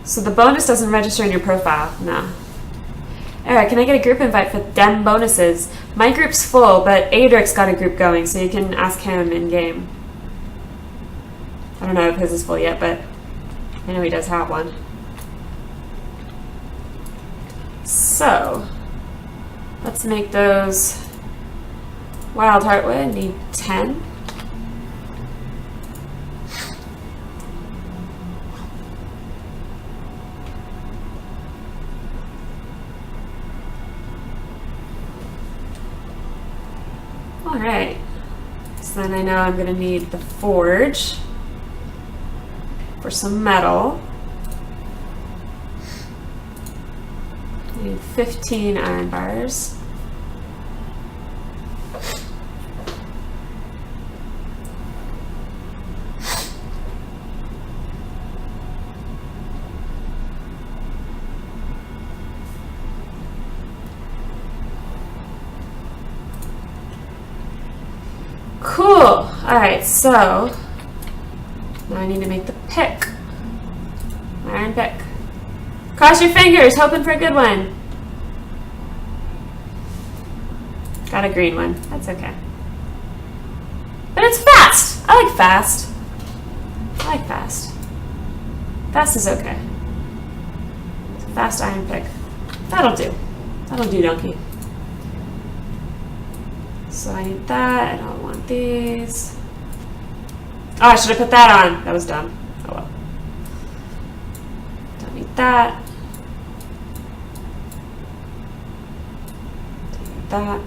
So the bonus doesn't register in your profile? No. Alright, can I get a group invite for dem bonuses? My group's full, but Adric's got a group going, so you can ask him in game. I don't know if his is full yet, but I know he does have one. So let's make those wild heartwood. Need 10. Alright, so then I know I'm going to need the forge for some metal. I need 15 iron bars. Cool. Alright, so now I need to make the pick. Iron pick. Cross your fingers, hoping for a good one. Got a green one. That's okay. But it's fast. I like fast. I like fast. Fast is okay. It's a fast iron pick. That'll do. That'll do, donkey. So I need that. I don't want these. Oh, I should have put that on. That was dumb. Oh well. Don't need that. Don't need that.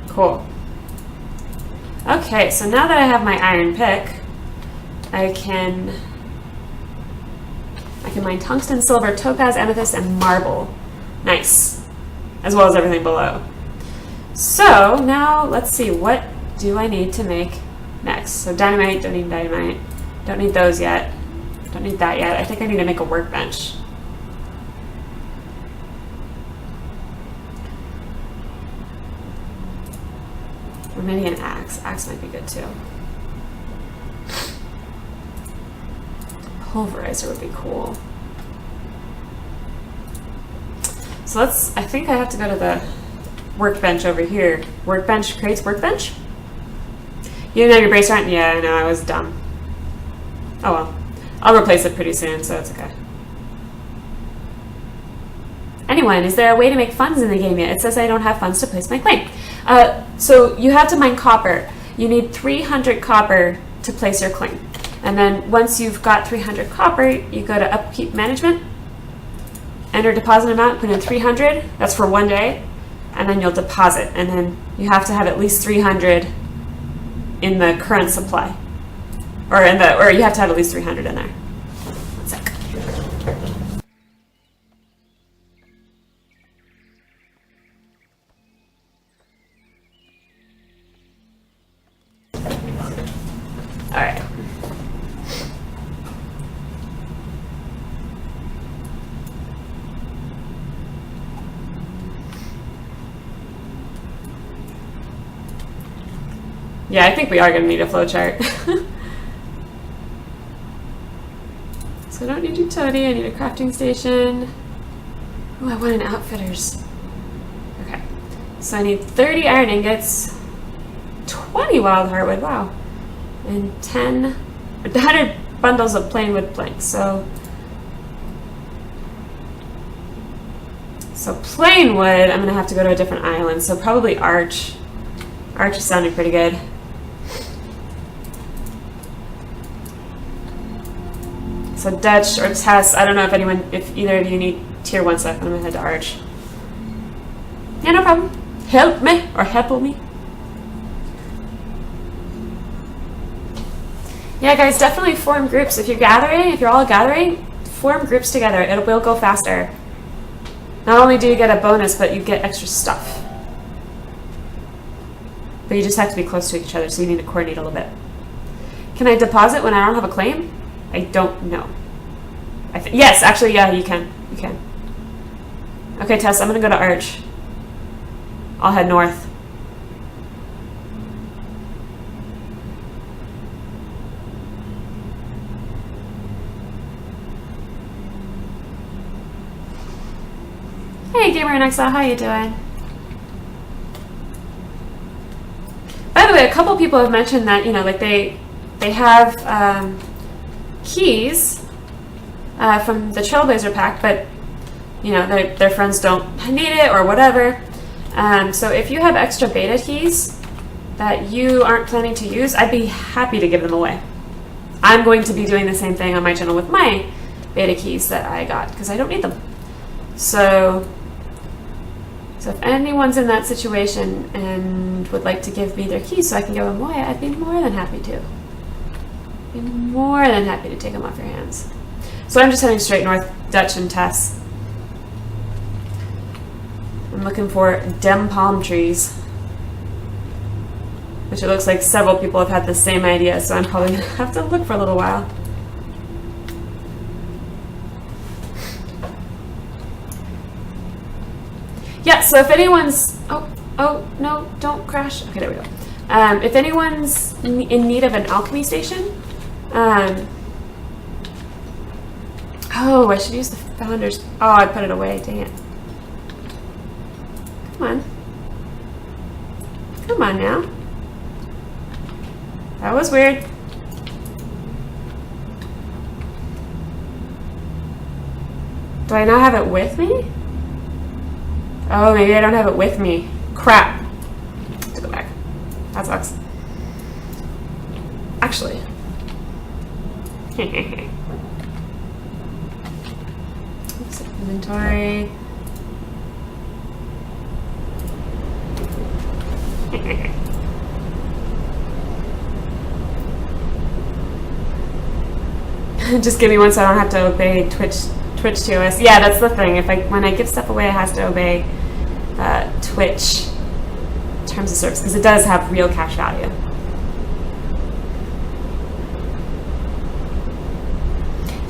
Cool. Okay, so now that I have my iron pick, I can mine tungsten, silver, topaz, amethyst, and marble. Nice. As well as everything below. So now let's see, what do I need to make next? So dynamite, don't need dynamite. Don't need those yet. Don't need that yet. I think I need to make a workbench. Or maybe an axe. Axe might be good too. Pulverizer would be cool. So let's, I think I have to go to the workbench over here. Workbench creates workbench? You know your brace aren't? Yeah, I know, I was dumb. Oh well. I'll replace it pretty soon, so it's okay. Anyone, is there a way to make funds in the game yet? It says I don't have funds to place my claim. So you have to mine copper. You need 300 copper to place your claim. And then once you've got 300 copper, you go to Upkeep Management, enter deposit amount, put in 300. That's for 1 day. And then you'll deposit. And then you have to have at least 300 in the current supply. Or you have to have at least 300 in there. One sec. All right. Yeah, I think we are going to need a flowchart. So I don't need utility, I need a crafting station. Oh, I want an outfitters. Okay. So I need 30 iron ingots, 20 wild heartwood, wow. And 100 bundles of plain wood planks. So plain wood, I'm going to have to go to a different island. So probably Arch. Arch is sounding pretty good. So Dutch or Tess, I don't know if either of you need tier 1 stuff. I'm gonna head to Arch. Yeah, no problem. Help me or help me. Yeah, guys, definitely form groups. If you're all gathering, form groups together. It will go faster. Not only do you get a bonus, but you get extra stuff. But you just have to be close to each other, so you need to coordinate a little bit. Can I deposit when I don't have a claim? I don't know. Yes, actually, yeah, you can. You can. Okay, Tess, I'm gonna go to Arch. I'll head north. Hey, Gamer in Exile, how you doing? By the way, a couple people have mentioned that, like they have keys from the Trailblazer pack, but their friends don't need it or whatever. So if you have extra beta keys that you aren't planning to use, I'd be happy to give them away. I'm going to be doing the same thing on my channel with my beta keys that I got because I don't need them. So if anyone's in that situation and would like to give me their keys so I can give them away, I'd be more than happy to. Be more than happy to take them off your hands. So I'm just heading straight north, Dutch and Tess. I'm looking for dem palm trees, which it looks like several people have had the same idea, so I'm probably going to have to look for a little while. Yeah, so if anyone's... Oh, no, don't crash. Okay, there we go. If anyone's in need of an alchemy station... oh, I should use the founders... Oh, I put it away. Dang it. Come on. Come on now. That was weird. Do I not have it with me? Oh, maybe I don't have it with me. Crap. I have to go back. That sucks. Actually. Oops, inventory. Just give me one so I don't have to obey Twitch TOS. Yeah, that's the thing. When I give stuff away, it has to obey Twitch terms of service because it does have real cash value.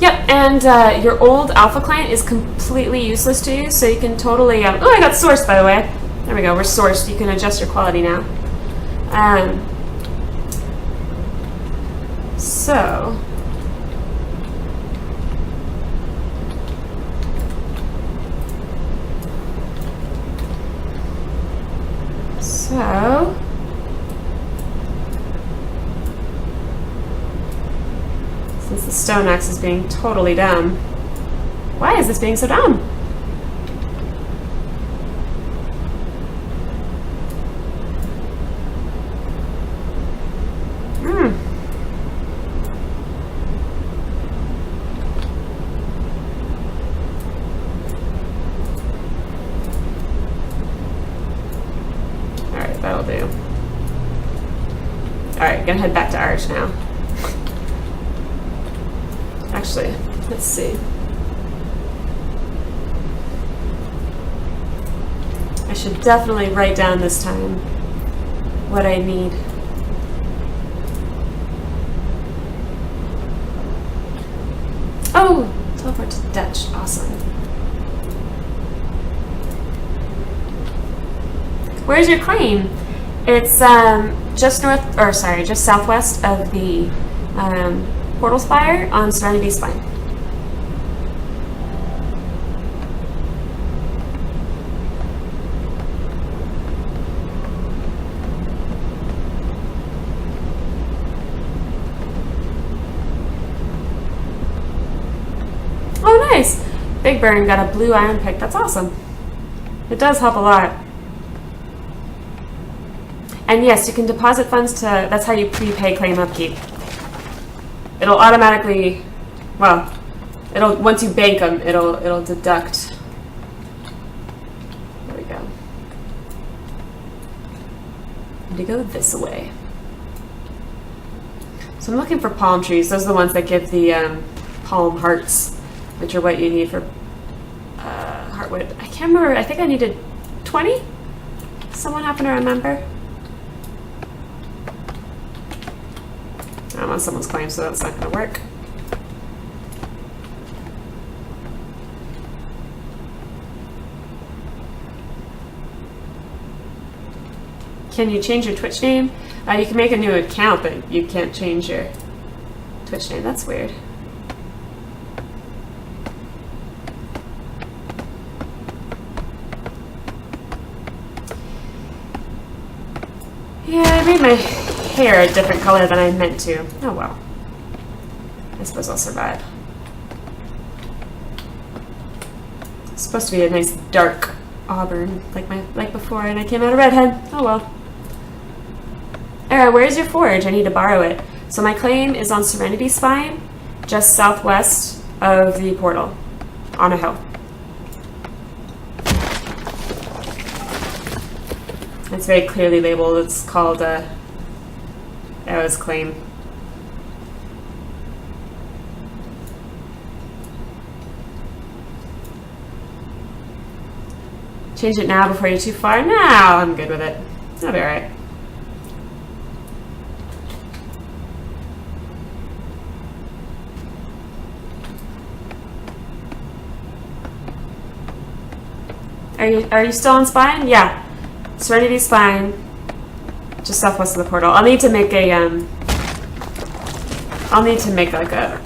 Yep, and your old alpha client is completely useless to you, so you can totally... oh, I got sourced, by the way. There we go, we're sourced. You can adjust your quality now. So... since the stone axe is being totally dumb, why is this being so dumb? That'll do. Alright, gonna head back to Arch now. Actually, let's see. I should definitely write down this time what I need. Oh! Teleport to Dutch. Awesome. Where's your claim? It's just southwest of the portal spire on Serenity Spine. Oh, nice! Big Burn got a blue iron pick. That's awesome. It does help a lot. And yes, you can deposit funds to, that's how you prepay claim upkeep. It'll automatically, well, once you bank them, it'll deduct. There we go. And to go this way. So I'm looking for palm trees. Those are the ones that give the palm hearts, which are what you need for heartwood. I can't remember, I think I needed 20? Someone happen to remember? I'm on someone's claim, so that's not going to work. Can you change your Twitch name? You can make a new account, but you can't change your Twitch name. That's weird. Yeah, I made my hair a different color than I meant to. Oh well. I suppose I'll survive. supposed to be a nice dark auburn, like before, and I came out a redhead. Oh well. Alright, where's your forge? I need to borrow it. So my claim is on Serenity Spine, just southwest of the portal, on a hill. It's very clearly labeled. It's called Arrow's Claim. Change it now before you're too far? No, I'm good with it. That'll be alright. Are you still on Spine? Yeah. Serenity Spine, just southwest of the portal. I'll need to make a like a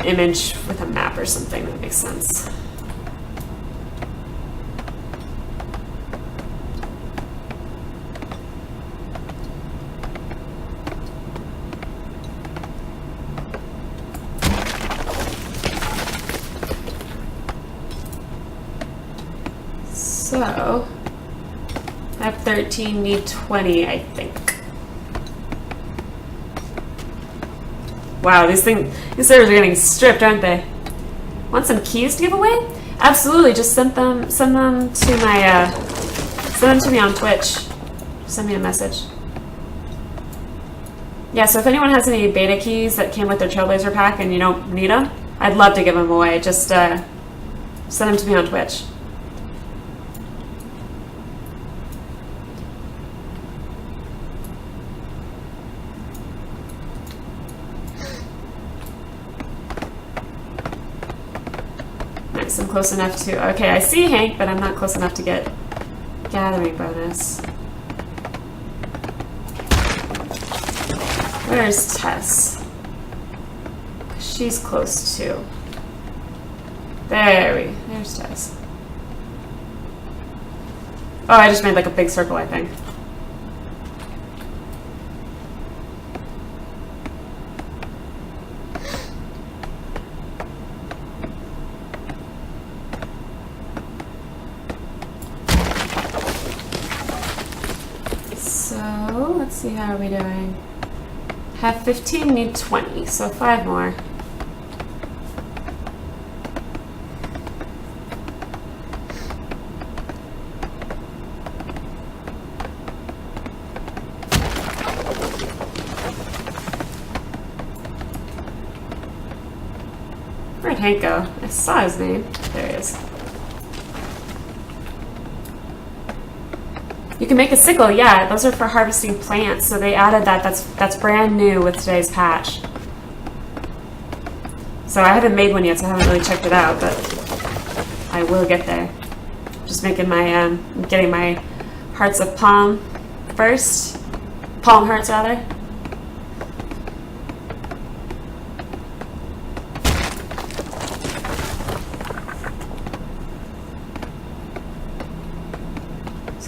image with a map or something that makes sense. So, I have 13, need 20, I think. Wow, these servers are getting stripped, aren't they? Want some keys to give away? Absolutely, just send them to my, send them to me on Twitch. Send me a message. Yeah, so if anyone has any beta keys that came with their Trailblazer pack and you don't need them, I'd love to give them away. Just, send them to me on Twitch. I'm close enough to... Okay, I see Hank, but I'm not close enough to get gathering bonus. Where's Tess? She's close too. There's Tess. Oh, I just made like a big circle, I think. Let's see, how are we doing? Have 15, need 20, so 5 more. Where'd Hank go? I saw his name. There he is. You can make a sickle, yeah. Those are for harvesting plants, so they added that. That's brand new with today's patch. So I haven't made one yet, so I haven't really checked it out, but I will get there. Just making my getting my hearts of palm first. Palm hearts, rather.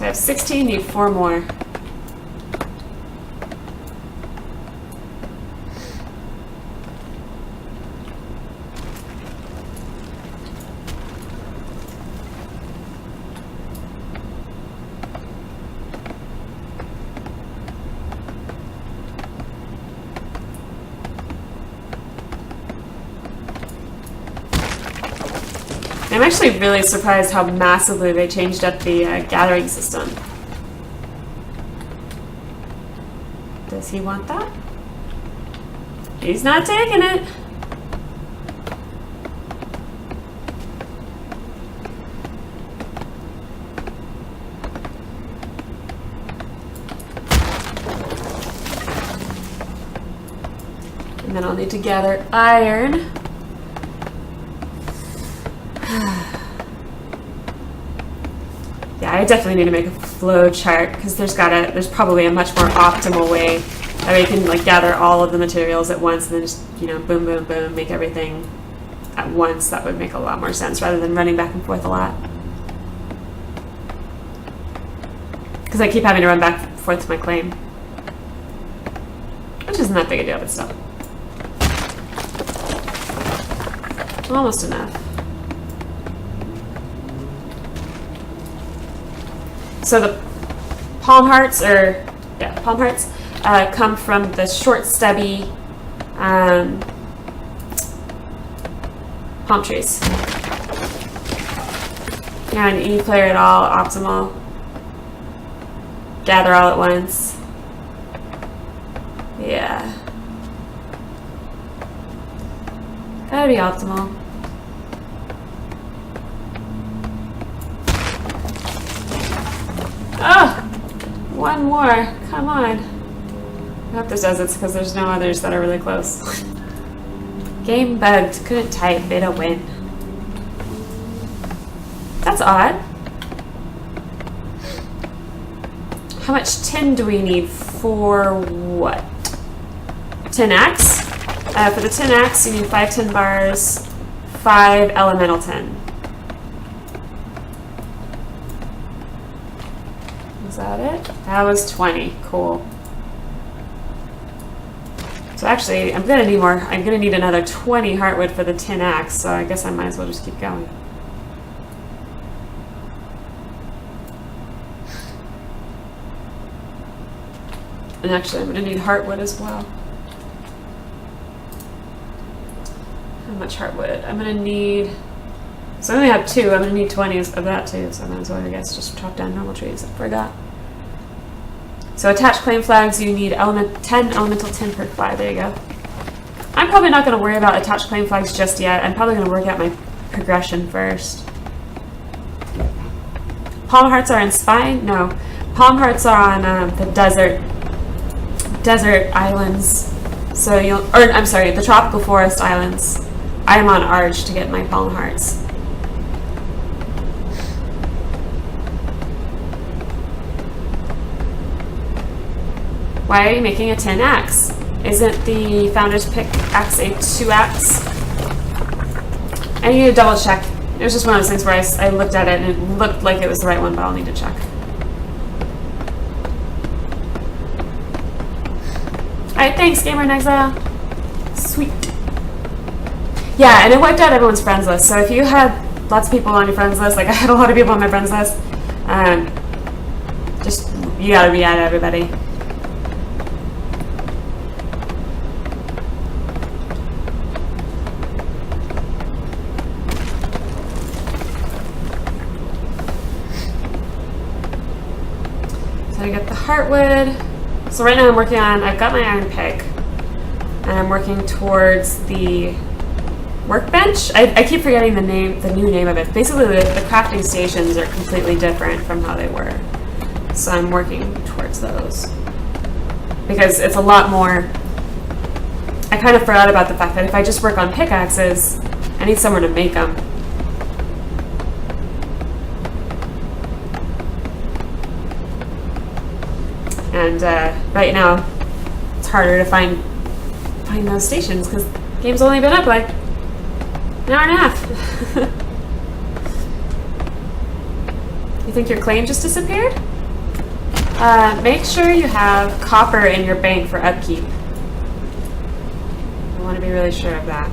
I have 16, need 4 more. I'm actually really surprised how massively they changed up the gathering system. Does he want that? He's not taking it. And then I'll need to gather iron. Yeah, I definitely need to make a flow chart because there's probably a much more optimal way that we can like gather all of the materials at once and then just, you know, boom, boom, boom, make everything at once. That would make a lot more sense rather than running back and forth a lot. Because I keep having to run back and forth to my claim. Which isn't that big a deal, but still. Almost enough. So the palm hearts, palm hearts come from the short, stubby palm trees. And E player it all, optimal. Gather all at once. Yeah. Gotta be optimal. Oh! One more. Come on. I hope this does it because there's no others that are really close. Game bugged. Couldn't type. Beta win. That's odd. How much tin do we need for what? Tin axe? For the tin axe, you need 5 tin bars, 5 elemental tin. Is that it? That was 20. Cool. So actually, I'm gonna need more. I'm gonna need another 20 heartwood for the tin axe, so I guess I might as well just keep going. And actually, I'm going to need heartwood as well. How much heartwood? I'm going to need... So I only have 2. I'm going to need 20 of that too. So I might as well, I guess, just chop down normal trees. I forgot. So attach claim flags. You need 10 elemental tin per flag. There you go. I'm probably not going to worry about attached claim flags just yet. I'm probably going to work out my progression first. Palm hearts are in Spine? No. Palm hearts are on the desert islands. So I'm sorry, the tropical forest islands. I am on Arch to get my palm hearts. Why are you making a tin axe? Isn't the founder's pickaxe a 2-axe? I need to double check. It was just one of those things where I looked at it and it looked like it was the right one, but I'll need to check. Alright, thanks, Gamer in Exile. Sweet. Yeah, and it wiped out everyone's friends list. So if you had lots of people on your friends list, like I had a lot of people on my friends list, just, you gotta re-add everybody. So I get the heartwood. So right now I'm working on, I've got my iron pick, and I'm working towards the workbench. I keep forgetting the new name of it. Basically the crafting stations are completely different from how they were. So I'm working towards those. Because it's a lot more, I kind of forgot about the fact that if I just work on pickaxes, I need somewhere to make them. And right now, it's harder to find those stations because the game's only been up like an hour and a half. You think your claim just disappeared? Make sure you have copper in your bank for upkeep. I want to be really sure of that.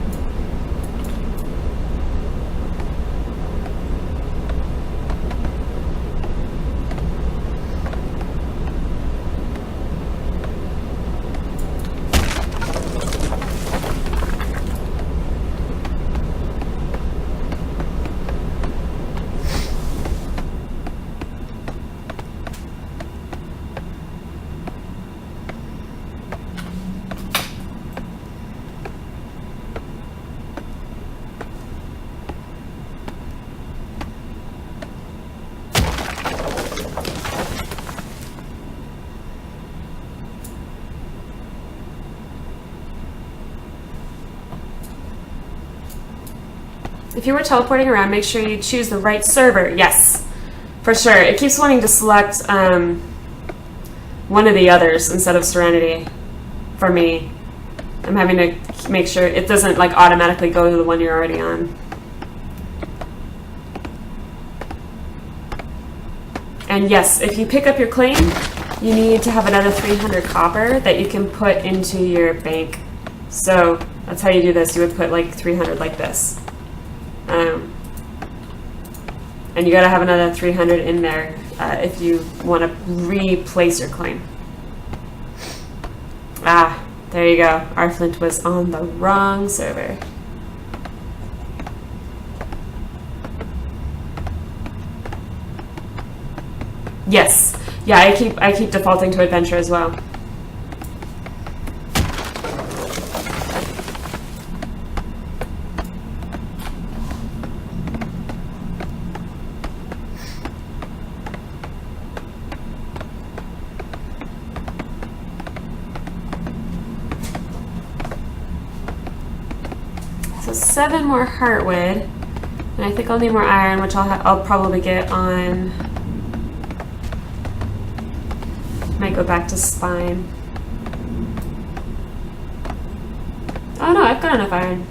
If you were teleporting around, make sure you choose the right server. Yes, for sure. It keeps wanting to select one of the others instead of Serenity for me. I'm having to make sure it doesn't like automatically go to the one you're already on. And yes, if you pick up your claim, you need to have another 300 copper that you can put into your bank. So that's how you do this. You would put like 300 like this. And you gotta have another 300 in there if you want to replace your coin. Ah, there you go. Our flint was on the wrong server. Yes. Yeah, I keep defaulting to adventure as well. So 7 more heartwood, and I think I'll need more iron, which I'll probably get on. Might go back to spine. Oh no, I've got enough iron.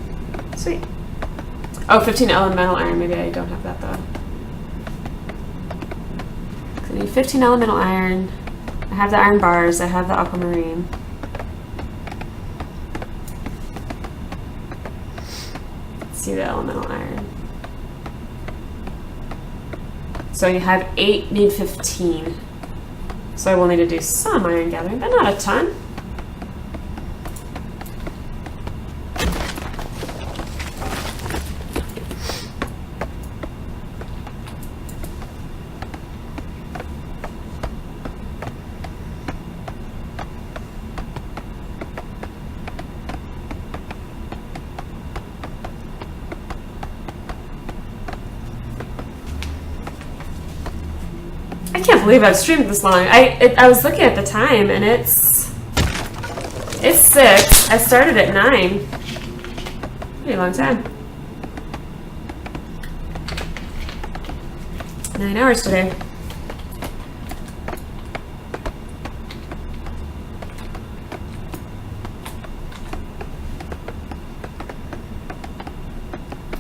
Sweet. Oh, 15 elemental iron. Maybe I don't have that though. So I need 15 elemental iron. I have the iron bars. I have the aquamarine. Let's see the elemental iron. So you have 8, need 15. So I will need to do some iron gathering, but not a ton. I can't believe I've streamed this long. I was looking at the time, and it's 6. I started at 9. Pretty long time. 9 hours today.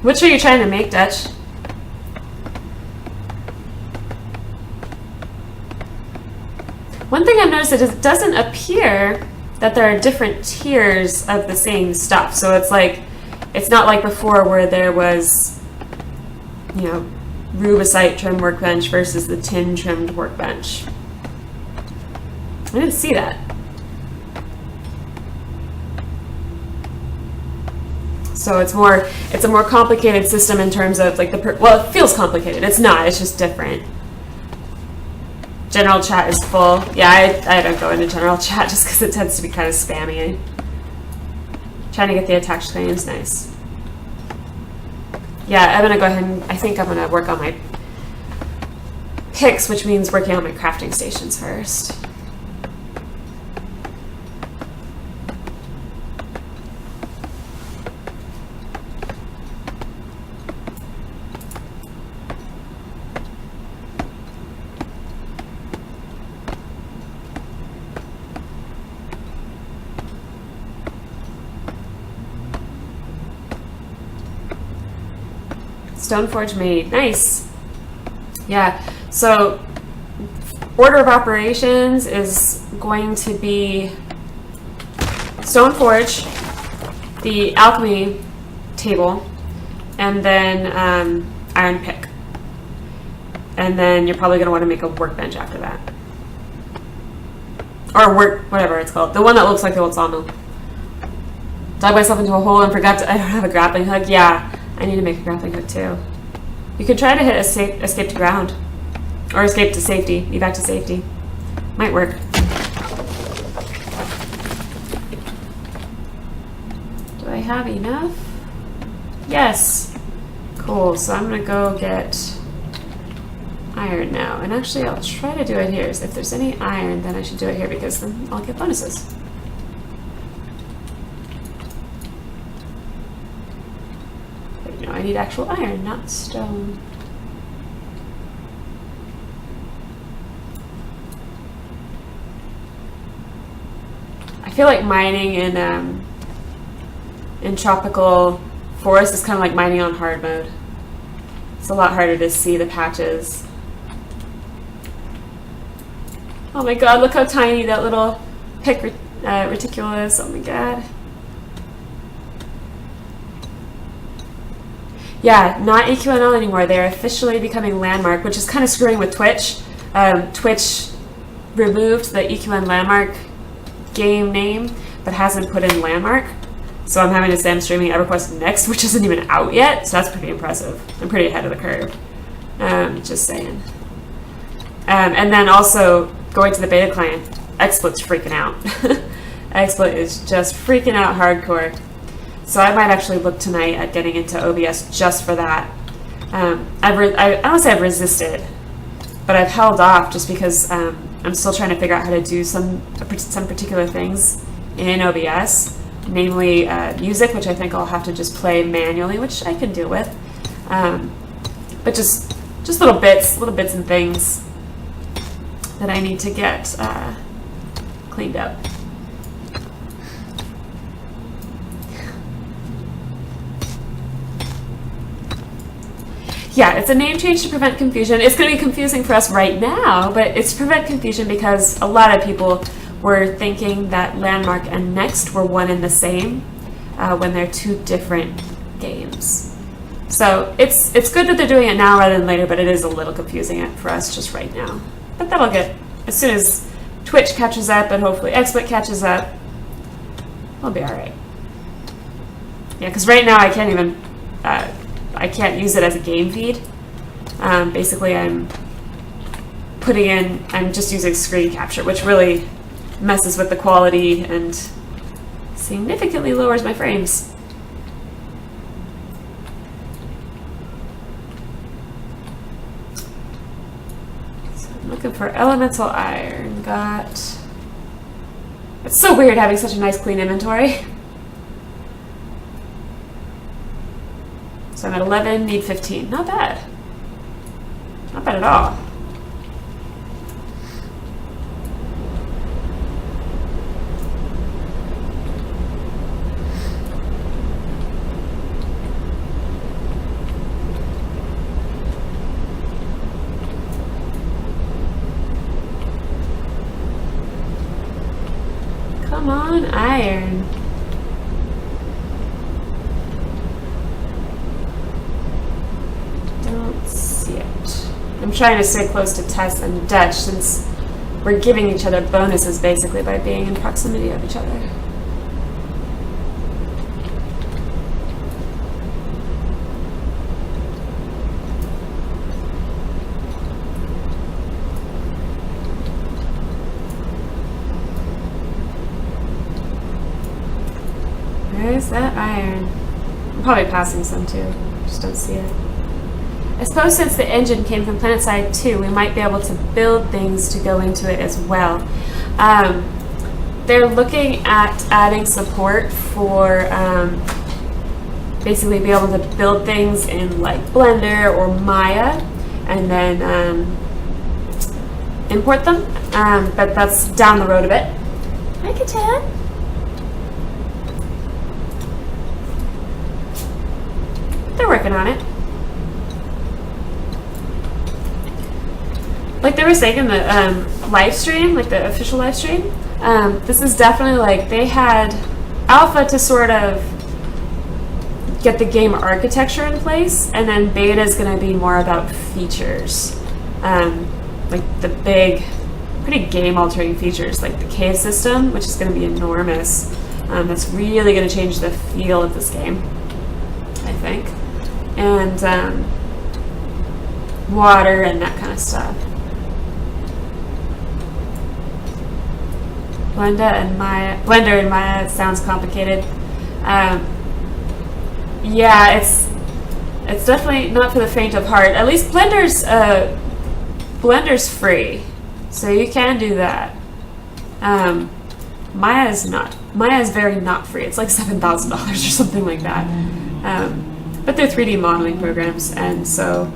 Which are you trying to make, Dutch? One thing I've noticed is it doesn't appear that there are different tiers of the same stuff. So it's like, it's not like before where there was, you know, rubicite trimmed workbench versus the tin trimmed workbench. I didn't see that. So it's a more complicated system in terms of like well, it feels complicated. It's not, it's just different. General chat is full. Yeah, I don't go into general chat just because it tends to be kind of spammy. Trying to get the attached claims, nice. Yeah, I'm gonna go ahead and I think I'm gonna work on my picks, which means working on my crafting stations first. Stoneforge made. Nice. Yeah. So order of operations is going to be Stoneforge, the alchemy table, and then iron pick. And then you're probably going to want to make a workbench after that. Or whatever it's called. The one that looks like the old sawmill. Dug myself into a hole and forgot I don't have a grappling hook. Yeah. I need to make a grappling hook too. You could try to hit escape to ground. Or escape to safety. Evac to safety. Might work. Do I have enough? Yes. Cool. So I'm going to go get iron now. And actually I'll try to do it here. So if there's any iron, then I should do it here because then I'll get bonuses. I need actual iron, not stone. I feel like mining in tropical forest is kind of like mining on hard mode. It's a lot harder to see the patches. Oh my god, look how tiny that little pick reticule is. Oh my god. Yeah, not EQNL anymore. They're officially becoming Landmark, which is kind of screwing with Twitch. Twitch removed the EQN landmark game name, but hasn't put in landmark. So I'm having to say I'm streaming EverQuest Next, which isn't even out yet. So that's pretty impressive. I'm pretty ahead of the curve. Just saying. And then also going to the beta client, XSplit's freaking out. XSplit is just freaking out hardcore. So I might actually look tonight at getting into OBS just for that. I don't say I've resisted, but I've held off just because I'm still trying to figure out how to do some particular things in OBS, namely music, which I think I'll have to just play manually, which I can deal with. But just little bits and things that I need to get cleaned up. Yeah, it's a name change to prevent confusion. It's going to be confusing for us right now, but it's to prevent confusion because a lot of people were thinking that Landmark and Next were one and the same when they're two different games. So it's good that they're doing it now rather than later, but it is a little confusing for us just right now. But that'll get, as soon as Twitch catches up and hopefully XSplit catches up, we'll be all right. Yeah, because right now I can't even... I can't use it as a game feed. Basically, I'm just using screen capture, which really messes with the quality and significantly lowers my frames. So I'm looking for elemental iron. It's so weird having such a nice clean inventory. So I'm at 11, need 15. Not bad. Not bad at all. Come on, iron. I'm trying to stay close to Tess and Dutch since we're giving each other bonuses basically by being in proximity of each other. Where's that iron? I'm probably passing some too. Just don't see it. I suppose since the engine came from PlanetSide 2, we might be able to build things to go into it as well. They're looking at adding support for basically be able to build things in like Blender or Maya and then import them, but that's down the road a bit. Hi, Katan. They're working on it. Like they were saying in the live stream, like the official live stream, this is definitely like they had alpha to sort of get the game architecture in place, and then beta is going to be more about features, like the big, pretty game-altering features, like the cave system, which is going to be enormous. That's really going to change the feel of this game, I think, and water and that kind of stuff. Blender and Maya sounds complicated. Yeah, it's definitely not for the faint of heart. At least Blender's free, so you can do that. Maya is not. Maya is very not free. It's like $7,000 or something like that. But they're 3D modeling programs, and so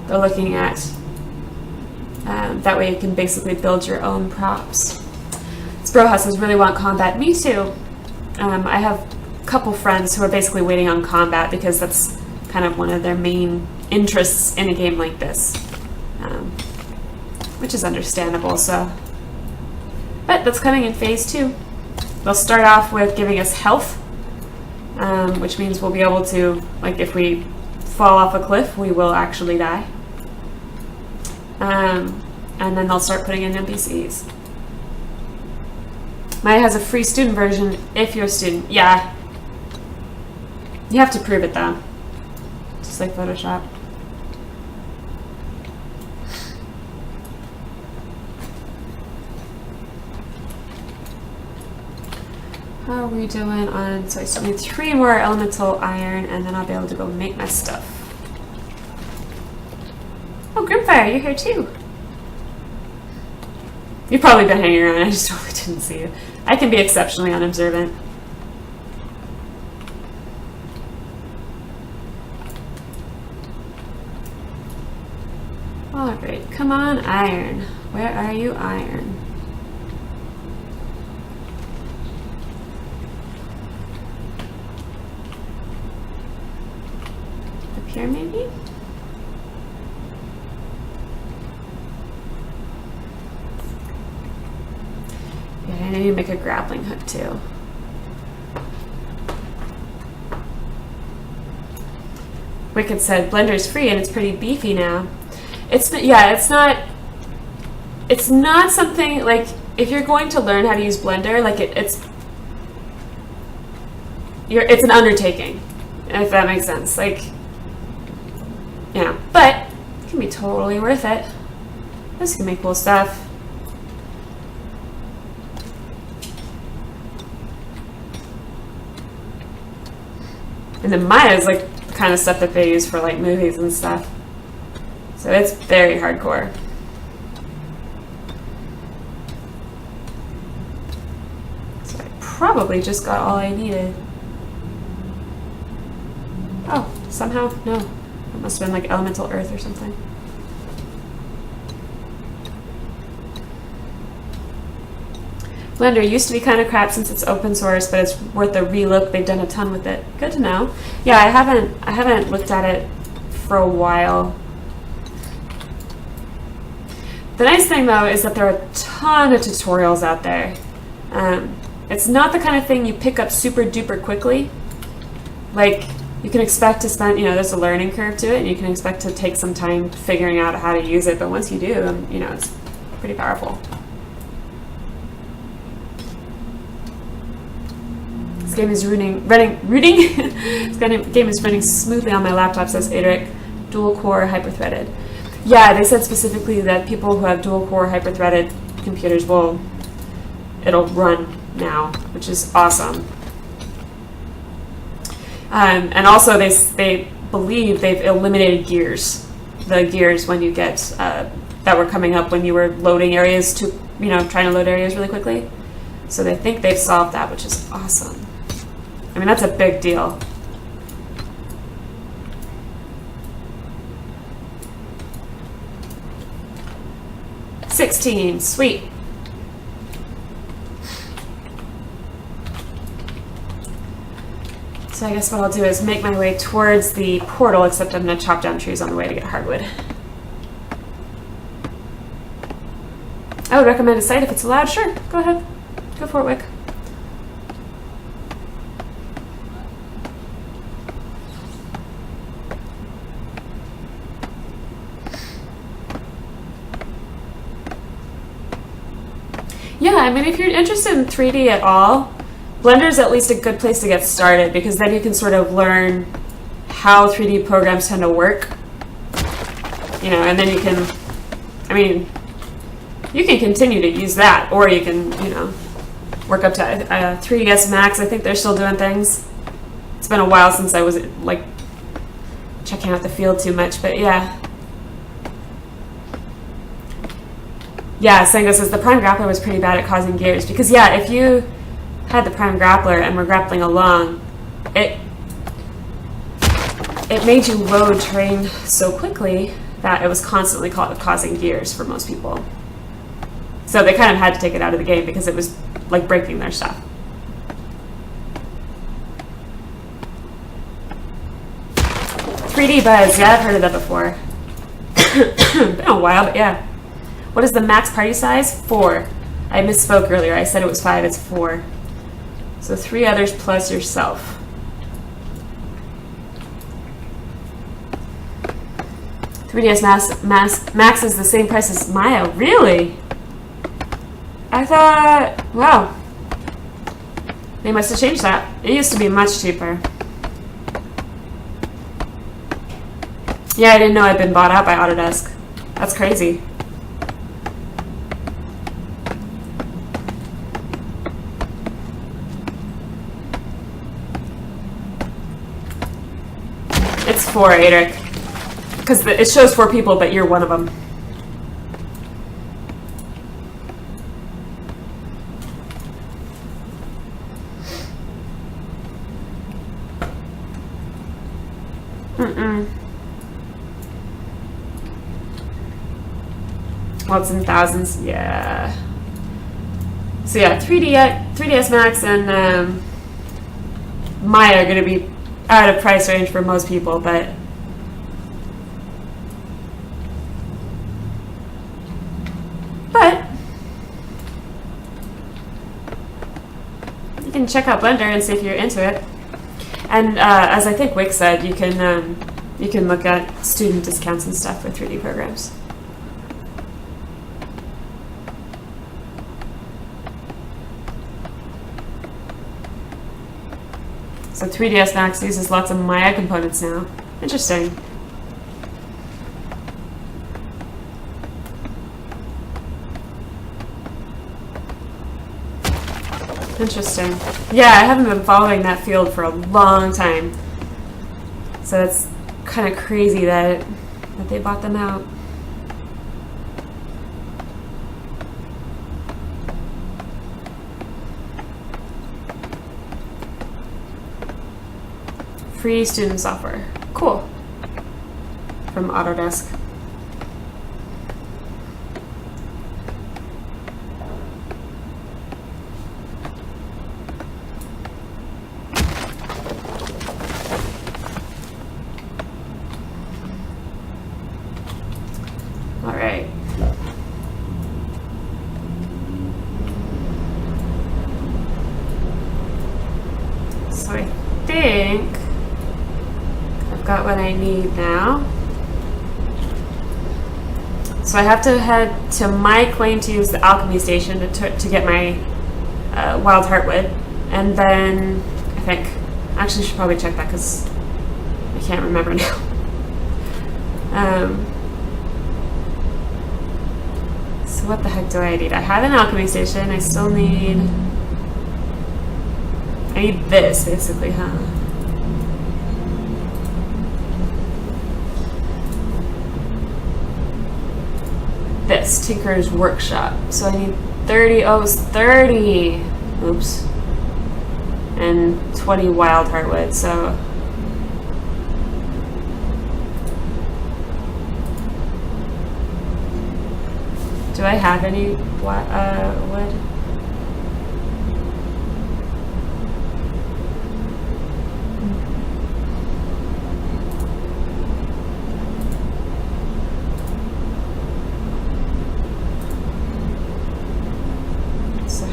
they're looking at that way you can basically build your own props. Broha says, really want combat. Me too. I have a couple friends who are basically waiting on combat because that's kind of one of their main interests in a game like this, which is understandable. So, but that's coming in phase 2. They'll start off with giving us health, which means we'll be able to, like, if we fall off a cliff, we will actually die. and then they'll start putting in NPCs. Maya has a free student version if you're a student. Yeah. You have to prove it though. Just like Photoshop. How are we doing on, so I still need 3 more elemental iron and then I'll be able to go make my stuff. Oh, Grimfire, you're here too. You've probably been hanging around, I just totally didn't see you. I can be exceptionally unobservant. Alright, come on, iron. Where are you, iron? Up here, maybe? Yeah, I need to make a grappling hook too. Wicked said Blender's free and it's pretty beefy now. Yeah, it's not something like, if you're going to learn how to use Blender, like it's an undertaking, if that makes sense. Like, yeah, but it can be totally worth it. This can make cool stuff. And then Maya is like the kind of stuff that they use for like movies and stuff. So it's very hardcore. So I probably just got all I needed. Oh, somehow, no. It must have been like elemental earth or something. Blender used to be kind of crap since it's open source, but it's worth a relook. They've done a ton with it. Good to know. Yeah, I haven't looked at it for a while. The nice thing though is that there are a ton of tutorials out there. It's not the kind of thing you pick up super duper quickly. Like, you can expect to spend, there's a learning curve to it, and you can expect to take some time figuring out how to use it, but once you do, it's pretty powerful. This game is this game is running smoothly on my laptop, says Adric. Dual core, hyper-threaded. Yeah, they said specifically that people who have dual core, hyper-threaded computers it'll run now, which is awesome. And also they believe they've eliminated gears. The gears when you get, that were coming up when you were loading areas trying to load areas really quickly. So they think they've solved that, which is awesome. I mean, that's a big deal. $16, sweet. So I guess what I'll do is make my way towards the portal, except I'm going to chop down trees on the way to get hardwood. I would recommend a site if it's allowed. Sure, go ahead. Go for it, Wick. Yeah, I mean, if you're interested in 3D at all, Blender's at least a good place to get started, because then you can sort of learn how 3D programs tend to work. And then you can continue to use that, or you can, work up to 3ds Max. I think they're still doing things. It's been a while since I was, like, checking out the field too much, but yeah. Yeah, Sango says the Prime Grappler was pretty bad at causing gears, because, yeah, if you had the Prime Grappler and were grappling along, it made you load terrain so quickly that it was constantly causing gears for most people. So they kind of had to take it out of the game because it was like breaking their stuff. "3D Buzz," yeah, I've heard of that before. Been a while, but yeah. What is the max party size? 4. I misspoke earlier. I said it was 5. It's 4. So 3 others plus yourself. 3DS Max is the same price as Maya. Really? I thought, wow. They must have changed that. It used to be much cheaper. Yeah, I didn't know I'd been bought out by Autodesk. That's crazy. It's 4, Adric. Because it shows 4 people, but you're one of them. Well, it's in thousands, yeah. So yeah, 3DS Max and Maya are going to be out of price range for most people, but you can check out Blender and see if you're into it. And as I think Wick said, you can look at student discounts and stuff for 3D programs. So 3ds Max uses lots of Maya components now. Interesting. Interesting. Yeah, I haven't been following that field for a long time. So it's kind of crazy that they bought them out. Free student software. Cool. From Autodesk. All right. So I think got what I need now. So I have to head to my claim to use the alchemy station to get my wild heartwood, and then I think actually should probably check that because I can't remember now. So what the heck do I need? I have an alchemy station. I still need. I need this basically, huh? This Tinker's Workshop. So I need 30. Oh, it's 30. Oops. And 20 wild heartwood. So do I have any wood?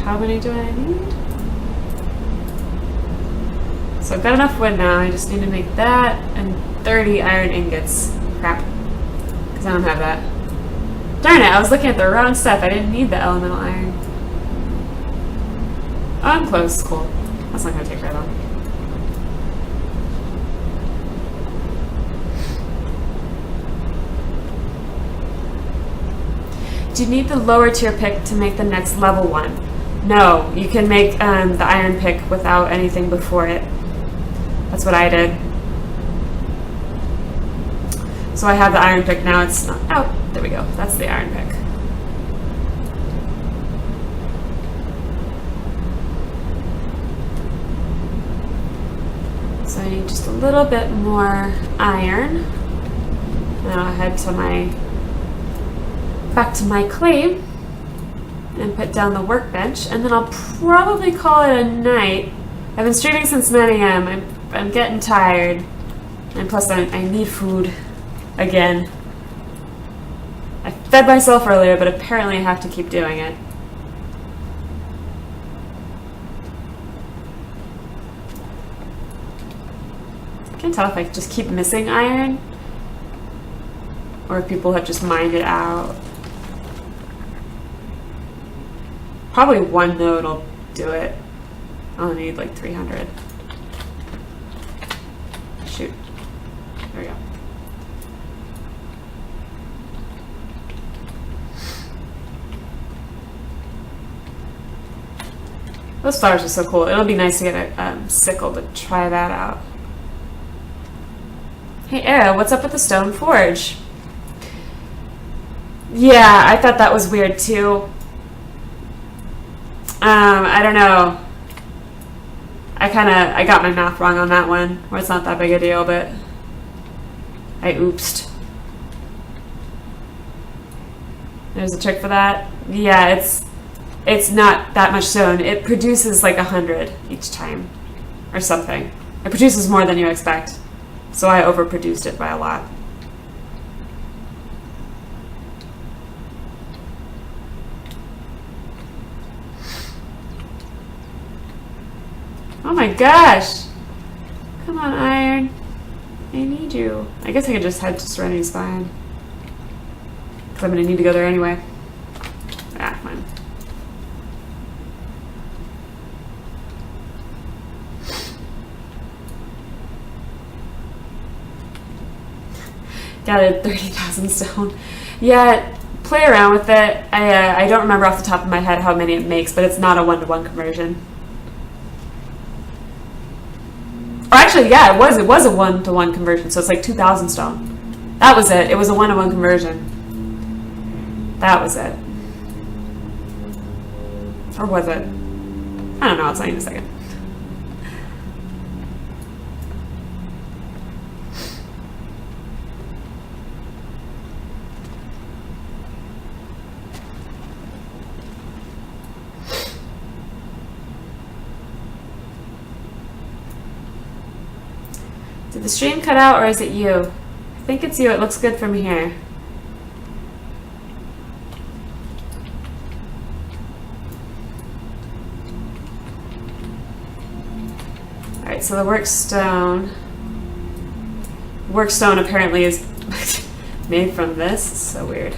How many do I need? So I've got enough wood now. I just need to make that and 30 iron ingots. Crap. Because I don't have that. Darn it, I was looking at the wrong stuff. I didn't need the elemental iron. Oh, I'm close. Cool. That's not going to take very long. Do you need the lower tier pick to make the next level one? No, you can make the iron pick without anything before it. That's what I did. So I have the iron pick now. It's not out. There we go. That's the iron pick. So I need just a little bit more iron. And I'll head to back to my claim and put down the workbench, and then I'll probably call it a night. I've been streaming since 9 a.m. I'm getting tired, and plus I need food again. I fed myself earlier, but apparently I have to keep doing it. I can't tell if I just keep missing iron or if people have just mined it out. Probably one node will do it. I'll need like 300. Shoot. There we go. Those flowers are so cool. It'll be nice to get a sickle to try that out. Hey, Era, what's up with the stone forge? Yeah, I thought that was weird too. I don't know. I got my math wrong on that one, where it's not that big a deal, but I oopsed. There's a trick for that. Yeah, it's not that much stone. It produces like 100 each time, or something. It produces more than you expect, so I overproduced it by a lot. Oh my gosh! Come on, Iron. I need you. I guess I could just head to Serenity Spine. Because I'm going to need to go there anyway. Ah, fine. Gathered 30,000 stone. Yeah, play around with it. I don't remember off the top of my head how many it makes, but it's not a 1-to-1 conversion. Or actually, yeah, it was a 1-to-1 conversion, so it's like 2,000 stone. That was it. It was a 1-to-1 conversion. That was it. Or was it? I don't know. I'll tell you in a second. Did the stream cut out, or is it you? I think it's you. It looks good from here. Alright, so the workstone apparently is made from this. It's so weird.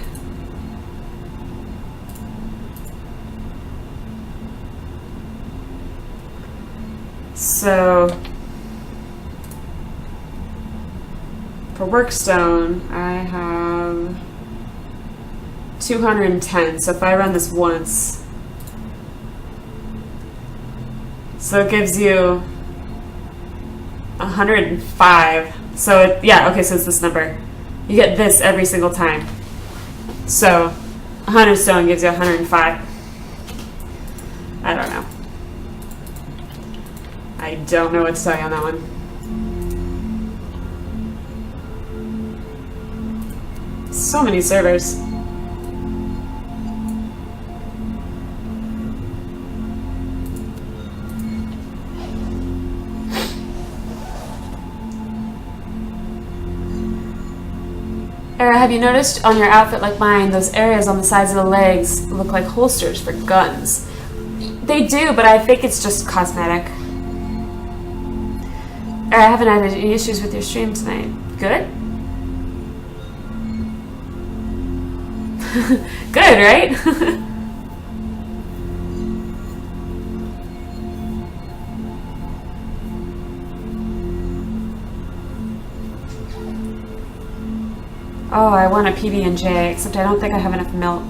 So for workstone, I have 210. So if I run this once, so it gives you 105. So yeah, okay, so it's this number. You get this every single time. So 100 stone gives you 105. I don't know. I don't know what to tell you on that one. So many servers. Era, have you noticed on your outfit like mine, those areas on the sides of the legs look like holsters for guns? They do, but I think it's just cosmetic. Era, I haven't had any issues with your stream tonight. Good? Good, right? Oh, I want a PB&J, except I don't think I have enough milk.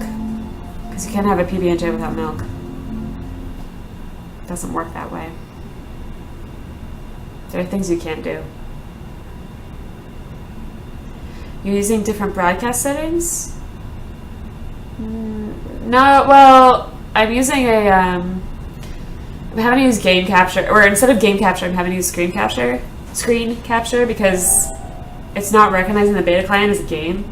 Because you can't have a PB&J without milk. It doesn't work that way. There are things you can't do. You're using different broadcast settings? No, well, I'm using a, I'm having to use game capture, or instead of game capture, I'm having to use screen capture, because it's not recognizing the beta client as a game.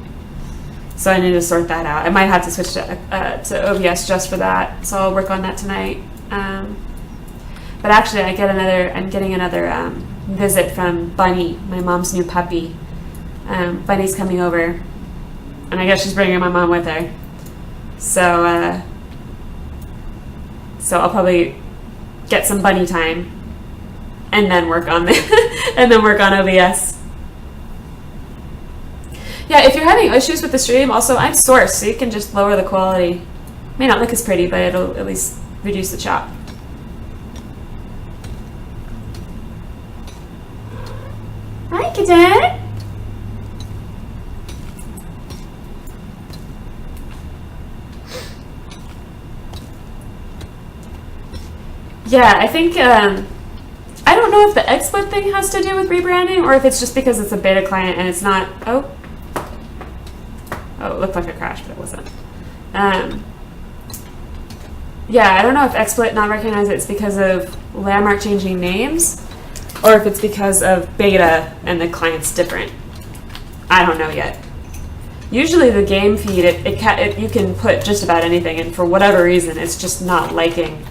So I need to sort that out. I might have to switch to OBS just for that, so I'll work on that tonight. But actually, I'm getting another visit from Bunny, my mom's new puppy. Bunny's coming over, and I guess she's bringing my mom with her. So I'll probably get some Bunny time, and then work on and then work on OBS. Yeah, if you're having issues with the stream, also I'm source, so you can just lower the quality. May not look as pretty, but it'll at least reduce the chop. Hi, kitten. Yeah, I think, I don't know if the XSplit thing has to do with rebranding, or if it's just because it's a beta client and it's not, oh, it looked like a crash, but it wasn't. Yeah, I don't know if XSplit not recognize it's because of Landmark changing names, or if it's because of beta and the client's different. I don't know yet. Usually the game feed, you can put just about anything, and for whatever reason, it's just not liking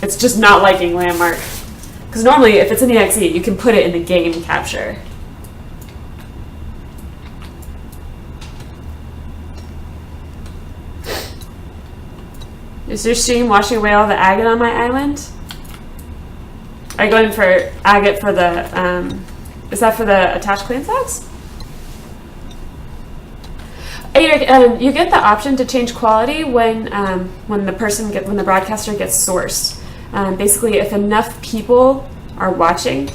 it's just not liking Landmark. Because normally, if it's in the exe, you can put it in the game capture. Is your stream washing away all the agate on my island? Are you going for agate for the, is that for the attached clean socks? You get the option to change quality when the broadcaster gets sourced. Basically, if enough people are watching,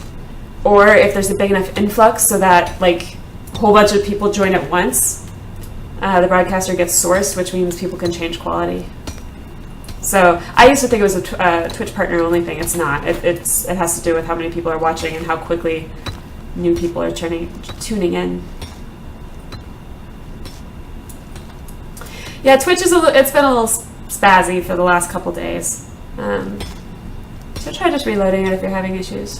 or if there's a big enough influx so that like a whole bunch of people join at once, the broadcaster gets sourced, which means people can change quality. So I used to think it was a Twitch partner only thing. It's not. It has to do with how many people are watching and how quickly new people are tuning in. Yeah, Twitch it's been a little spazzy for the last couple days. So try just reloading it if you're having issues.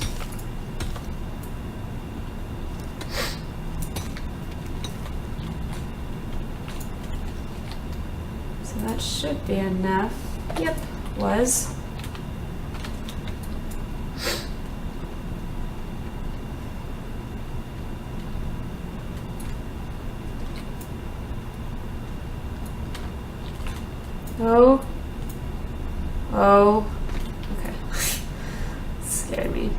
So that should be enough. Yep, was. Oh, okay. Scared me.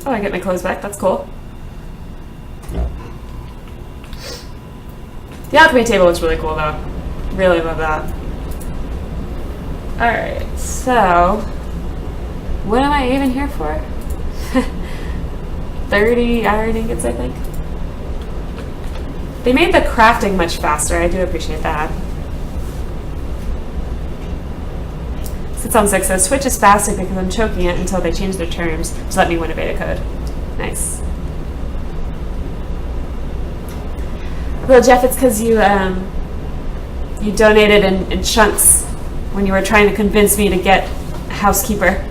Oh, I get my clothes back, that's cool. The alchemy table looks really cool though. Really love that. Alright, so what am I even here for? 30 iron ingots, I think. They made the crafting much faster. I do appreciate that. Sits 6 says, Twitch is fasting because I'm choking it until they change their terms to let me win a beta code. Nice. Well, Jeff, it's because you donated in chunks when you were trying to convince me to get housekeeper.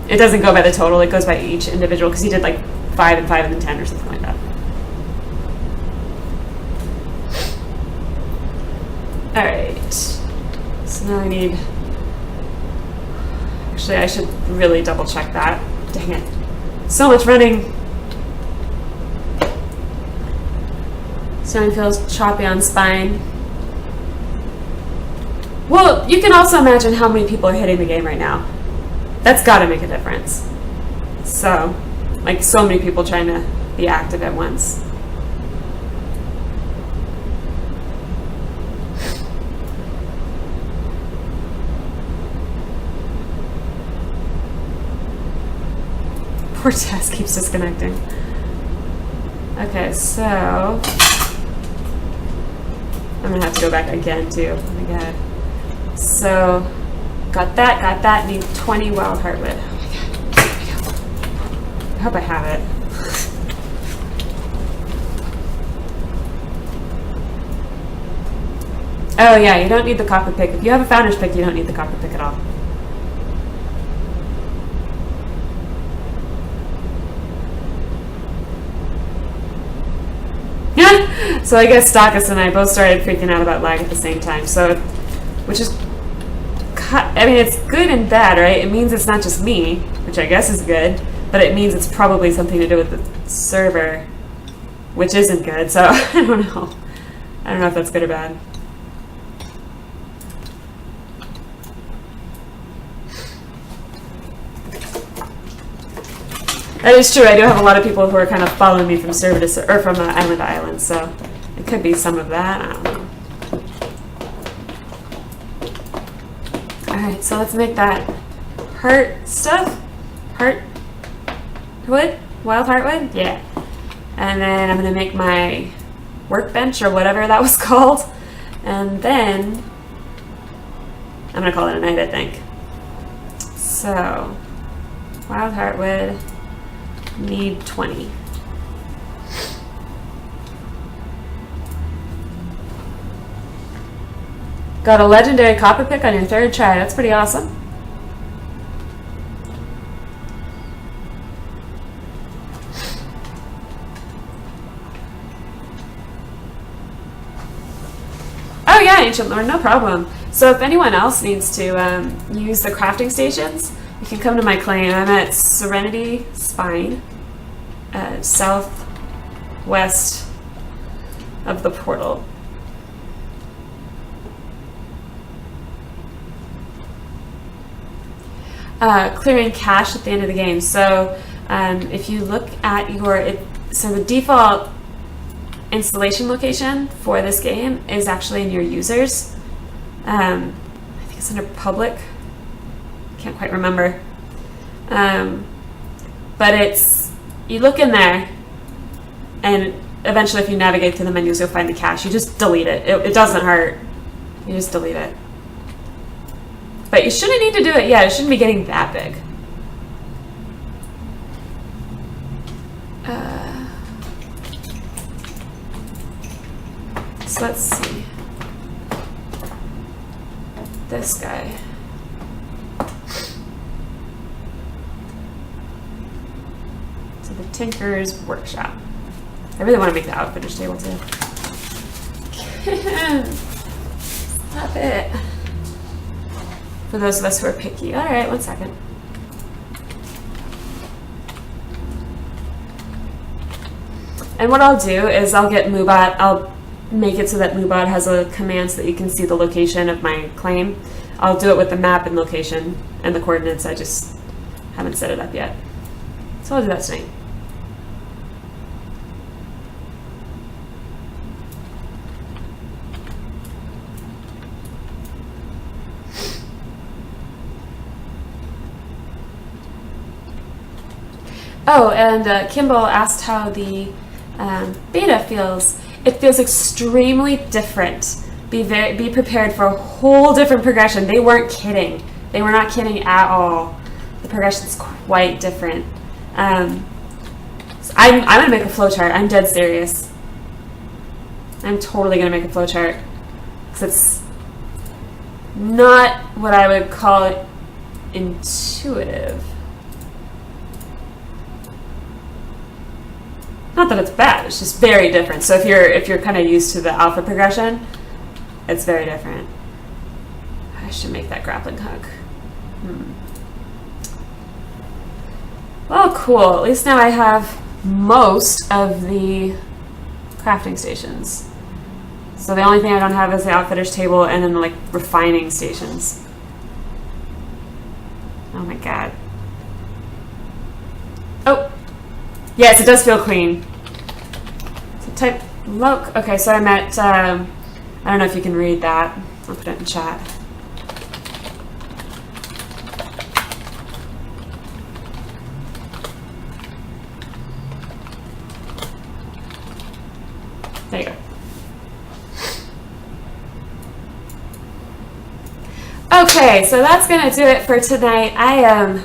It doesn't go by the total, it goes by each individual, because you did like 5 and 5 and then 10 or something like that. Alright. So now I need... Actually, I should really double check that. Dang it. So much running. Stone feels choppy on spine. Well, you can also imagine how many people are hitting the game right now. That's got to make a difference. So, like, so many people trying to be active at once. Poor Tess keeps disconnecting. Okay, so I'm gonna have to go back again too. Oh my god. So got that. Need 20 wild heartwood. Oh my god. I hope I have it. Oh yeah, you don't need the copper pick. If you have a founder's pick, you don't need the copper pick at all. So I guess Stockus and I both started freaking out about lag at the same time. So, which is, I mean, it's good and bad, right? It means it's not just me, which I guess is good, but it means it's probably something to do with the server, which isn't good. So I don't know. I don't know if that's good or bad. That is true. I do have a lot of people who are kind of following me from server to or from island to island, so it could be some of that. I don't know. All right, so let's make that heart stuff. Heart wood, wild heartwood. Yeah, and then I'm gonna make my workbench or whatever that was called, and then I'm gonna call it a night, I think. So wild heartwood. Need 20. Got a legendary copper pick on your third try. That's pretty awesome. Oh yeah, Ancient Lord, no problem. So if anyone else needs to use the crafting stations, you can come to my claim. I'm at Serenity Spine, southwest of the portal. Clearing cache at the end of the game. So if you look at your, so the default installation location for this game is actually in your users. I think it's under public. Can't quite remember. But it's, you look in there, and eventually if you navigate through the menus, you'll find the cache. You just delete it. It doesn't hurt. You just delete it. But you shouldn't need to do it yet. It shouldn't be getting that big. So let's see. This guy. So the Tinker's Workshop. I really want to make the outfitters table too. Stop it. For those of us who are picky. All right, 1 second. And what I'll do is I'll get Moobot. I'll make it so that Moobot has a command so that you can see the location of my claim. I'll do it with the map and location and the coordinates. I just haven't set it up yet. So I'll do that tonight. Oh, and Kimball asked how the beta feels. It feels extremely different. Be prepared for a whole different progression. They weren't kidding. They were not kidding at all. The progression's quite different. So I'm gonna make a flowchart. I'm dead serious. I'm totally gonna make a flowchart because it's not what I would call it intuitive. Not that it's bad, it's just very different. So if you're kind of used to the alpha progression, it's very different. I should make that grappling hook. Well, cool. At least now I have most of the crafting stations. So the only thing I don't have is the outfitter's table and then the like refining stations. Oh my god. Oh! Yes, it does feel clean. So type look. Okay, so I'm at, I don't know if you can read that. I'll put it in chat. There you go. Okay, so that's gonna do it for tonight. I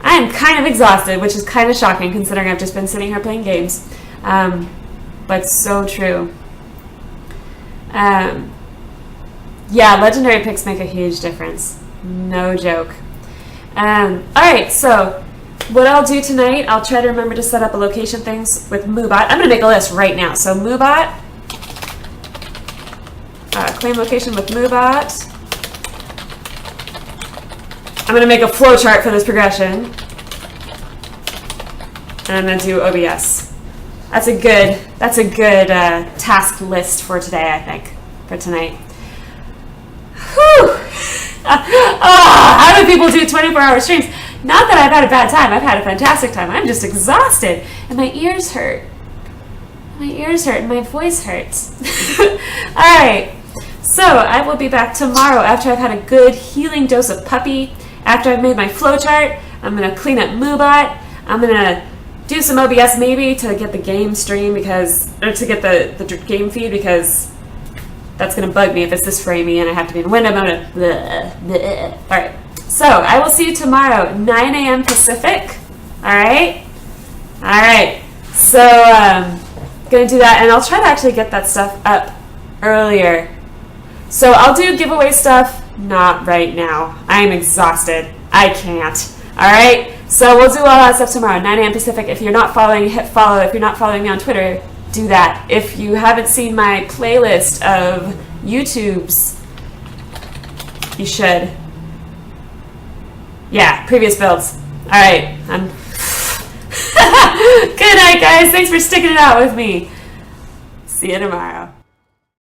am kind of exhausted, which is kind of shocking considering I've just been sitting here playing games. But so true. Yeah, legendary picks make a huge difference. No joke. Alright, so what I'll do tonight, I'll try to remember to set up a location things with Moobot. I'm going to make a list right now. So Moobot, claim location with Moobot. I'm going to make a flowchart for this progression. And I'm going to do OBS. That's a good task list for today, I think, for tonight. Whew! How do people do 24-hour streams? Not that I've had a bad time. I've had a fantastic time. I'm just exhausted. And my ears hurt. My ears hurt and my voice hurts. Alright. So I will be back tomorrow after I've had a good healing dose of puppy. After I've made my flowchart, I'm going to clean up Moobot. I'm going to do some OBS maybe to get the game stream or to get the game feed, because that's going to bug me if it's this framey and I have to be in window mode. Alright, so I will see you tomorrow, 9 a.m. Pacific. Alright? Alright, so going to do that, and I'll try to actually get that stuff up earlier. So I'll do giveaway stuff, not right now. I am exhausted. I can't. Alright? So we'll do all that stuff tomorrow, 9 a.m. Pacific. If you're not following, hit follow. If you're not following me on Twitter, do that. If you haven't seen my playlist of YouTubes, you should. Yeah, previous builds. Alright. Good night, guys. Thanks for sticking it out with me. See you tomorrow.